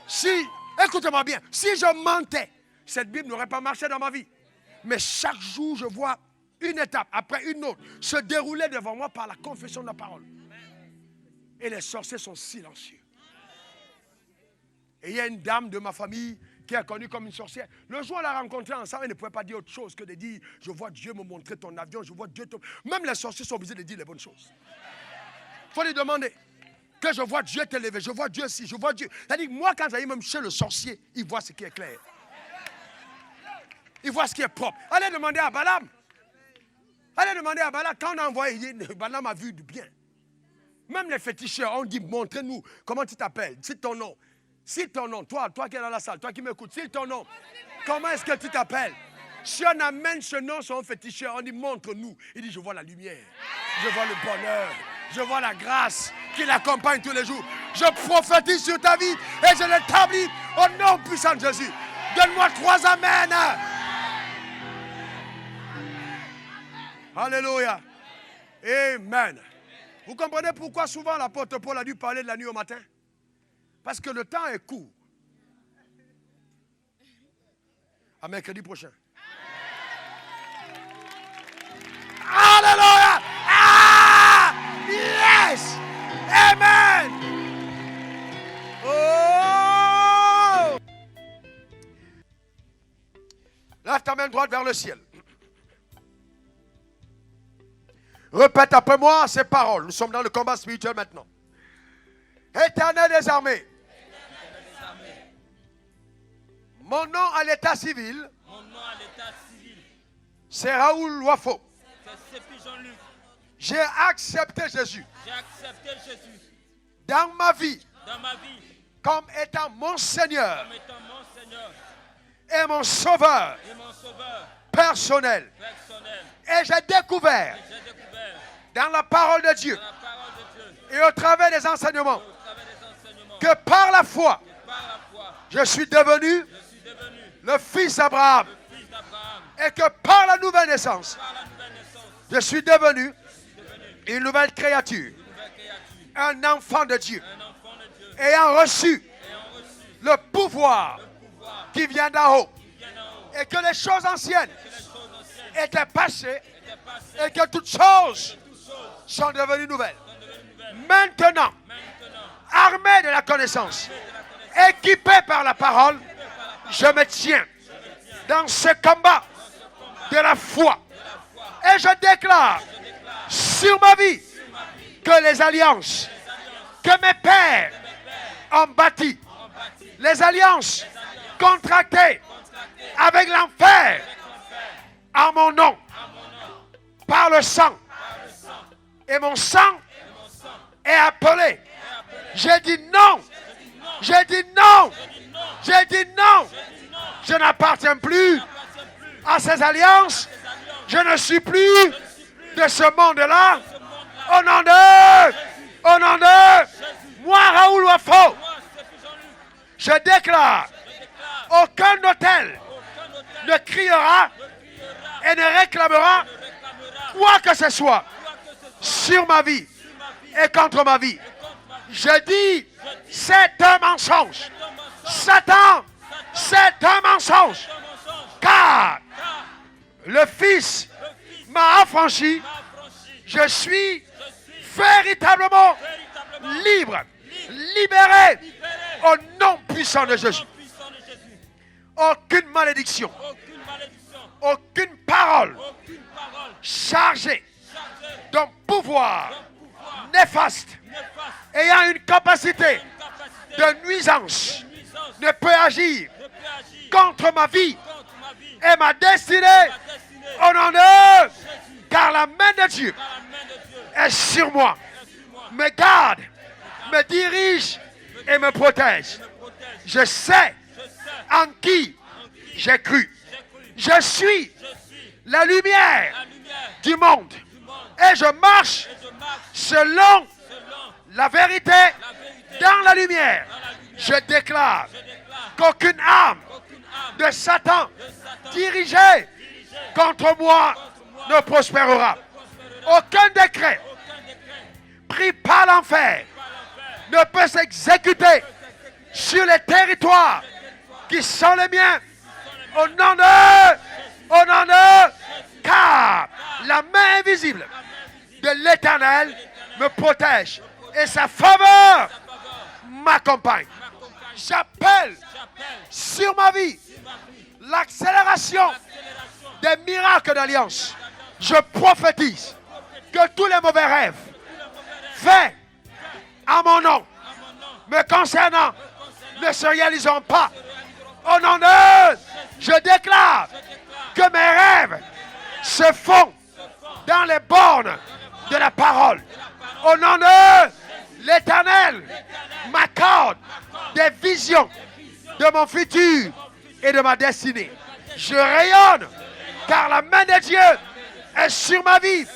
Si, écoutez-moi bien, si je mentais, cette Bible n'aurait pas marché dans ma vie. Mais chaque jour, je vois une étape après une autre se dérouler devant moi par la confession de la parole. Et les sorciers sont silencieux. Et il y a une dame de ma famille qui est connue comme une sorcière. Le jour où on l'a rencontrée ensemble, elle ne pouvait pas dire autre chose que de dire, je vois Dieu me montrer ton avion, je vois Dieu te... Même les sorciers sont obligés de dire les bonnes choses. Il faut lui demander que je vois Dieu t'élever, je vois Dieu si, je vois Dieu. C'est-à-dire que moi, quand j'arrive même chez le sorcier, il voit ce qui est clair. Il voit ce qui est propre. Allez demander à Balaam. Allez demander à Balaam, quand on a envoyé, Balaam a vu du bien. Même les féticheurs, on dit, montrez-nous comment tu t'appelles, cite ton nom. Cite ton nom, toi qui es dans la salle, toi qui m'écoutes, cite ton nom. Comment est-ce que tu t'appelles? Si on amène ce nom sur un féticheur, on dit, montre-nous. Il dit, je vois la lumière, je vois le bonheur, je vois la grâce qui l'accompagne tous les jours. Je prophétise sur ta vie et je l'établis au nom puissant de Jésus. Donne-moi 3 amen. Alléluia. Amen. Vous comprenez pourquoi souvent l'apôtre Paul a dû parler de la nuit au matin? Parce que le temps est court. À mercredi prochain. Alléluia. Ah! Yes! Amen! Oh! Lève ta main droite vers le ciel. Répète après moi ces paroles. Nous sommes dans le combat spirituel maintenant. Éternel des armées. Mon nom à l'état civil. C'est Raoul Wafo. J'ai accepté Jésus. Dans ma vie. Comme étant mon Seigneur. Et mon Sauveur. Personnel. Et j'ai découvert. Dans la parole de Dieu. Et au travers des enseignements. Que par la foi. Je suis devenu le fils d'Abraham. Et que par la nouvelle naissance. Je suis devenu une nouvelle créature. Un enfant de Dieu. Ayant reçu le pouvoir qui vient d'en haut. Et que les choses anciennes étaient passées. Et que toutes choses sont devenues nouvelles. Maintenant, armé de la connaissance, équipé par la parole, je me tiens dans ce combat de la foi. Et je déclare sur ma vie que les alliances que mes pères ont bâties, les alliances contractées avec l'enfer en mon nom, par le sang, et mon sang est appelé. J'ai dit non. J'ai dit non. J'ai dit non. Je n'appartiens plus à ces alliances. Je ne suis plus de ce monde-là. Au nom de moi, Raoul Wafo, je déclare, aucun autel ne criera et ne réclamera quoi que ce soit sur ma vie et contre ma vie. Je dis, c'est un mensonge. Satan, c'est un mensonge. Car le Fils m'a affranchi. Je suis véritablement libre, libéré au nom puissant de Jésus. Aucune malédiction, aucune parole chargée d'un pouvoir néfaste ayant une capacité de nuisance ne peut agir contre ma vie et ma destinée au nom de... Car la main de Dieu est sur moi, me garde, me dirige et me protège. Je sais en qui j'ai cru. Je suis la lumière du monde et je marche selon la vérité dans la lumière. Je déclare qu'aucune arme de Satan dirigée contre moi ne prospérera. Aucun décret pris par l'enfer ne peut s'exécuter sur les territoires qui sont les miens. Au nom de, car la main invisible de l'Éternel me protège et sa faveur m'accompagne. J'appelle sur ma vie l'accélération des miracles d'alliance. Je prophétise que tous les mauvais rêves faits à mon nom me concernant ne se réaliseront pas. Au nom de, je déclare que mes rêves se font dans les bornes de la parole. Au nom de l'Éternel m'accorde des visions de mon futur et de ma destinée. Je rayonne car la main de Dieu est sur ma vie.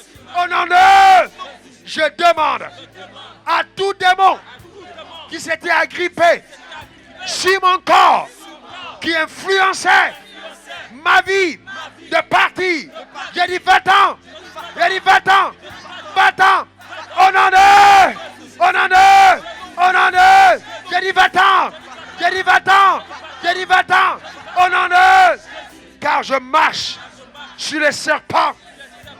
Au nom de, je demande à tout démon qui s'était agrippé sur mon corps, qui influençait ma vie de partir. J'ai dit 20 ans. J'ai dit 20 ans. 20 ans. Au nom de, j'ai dit 20 ans. J'ai dit 20 ans. J'ai dit 20 ans. Au nom de, car je marche sur les serpents,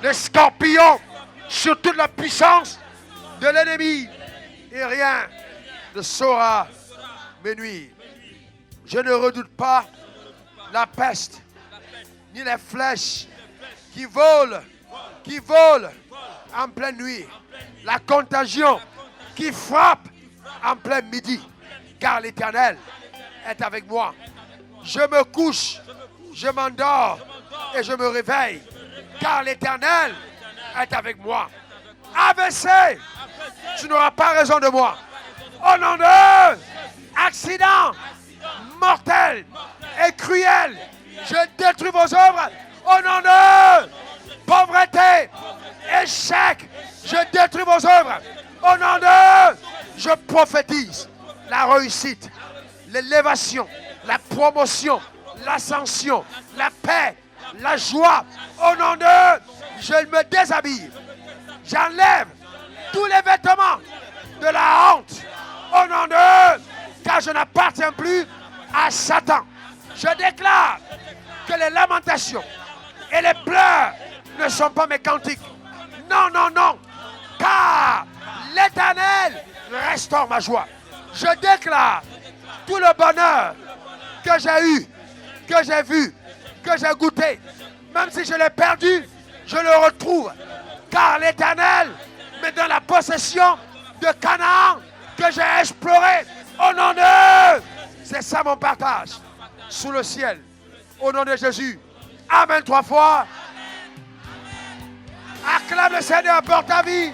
les scorpions, sur toute la puissance de l'ennemi. Et rien ne saura me nuire. Je ne redoute pas la peste, ni les flèches qui volent en pleine nuit. La contagion qui frappe en plein midi. Car l'Éternel est avec moi. Je me couche, je m'endors et je me réveille. Car l'Éternel est avec moi. AVC, tu n'auras pas raison de moi. Au nom de accident mortel et cruel, je détruis vos œuvres. Au nom de pauvreté, échec, je détruis vos œuvres. Au nom de, je prophétise la réussite, l'élévation, la promotion, l'ascension, la paix, la joie. Au nom de, je me déshabille. J'enlève tous les vêtements de la honte. Au nom de, car je n'appartiens plus à Satan. Je déclare que les lamentations et les pleurs ne sont pas mes cantiques. Non, non, non. Car l'Éternel restaure ma joie. Je déclare tout le bonheur que j'ai eu, que j'ai vu, que j'ai goûté. Même si je l'ai perdu, je le retrouve. Car l'Éternel me donne la possession de Canaan que j'ai exploré. Au nom de... C'est ça mon partage. Sous le ciel. Au nom de Jésus. Amen 3 fois. Acclame le Seigneur pour ta vie.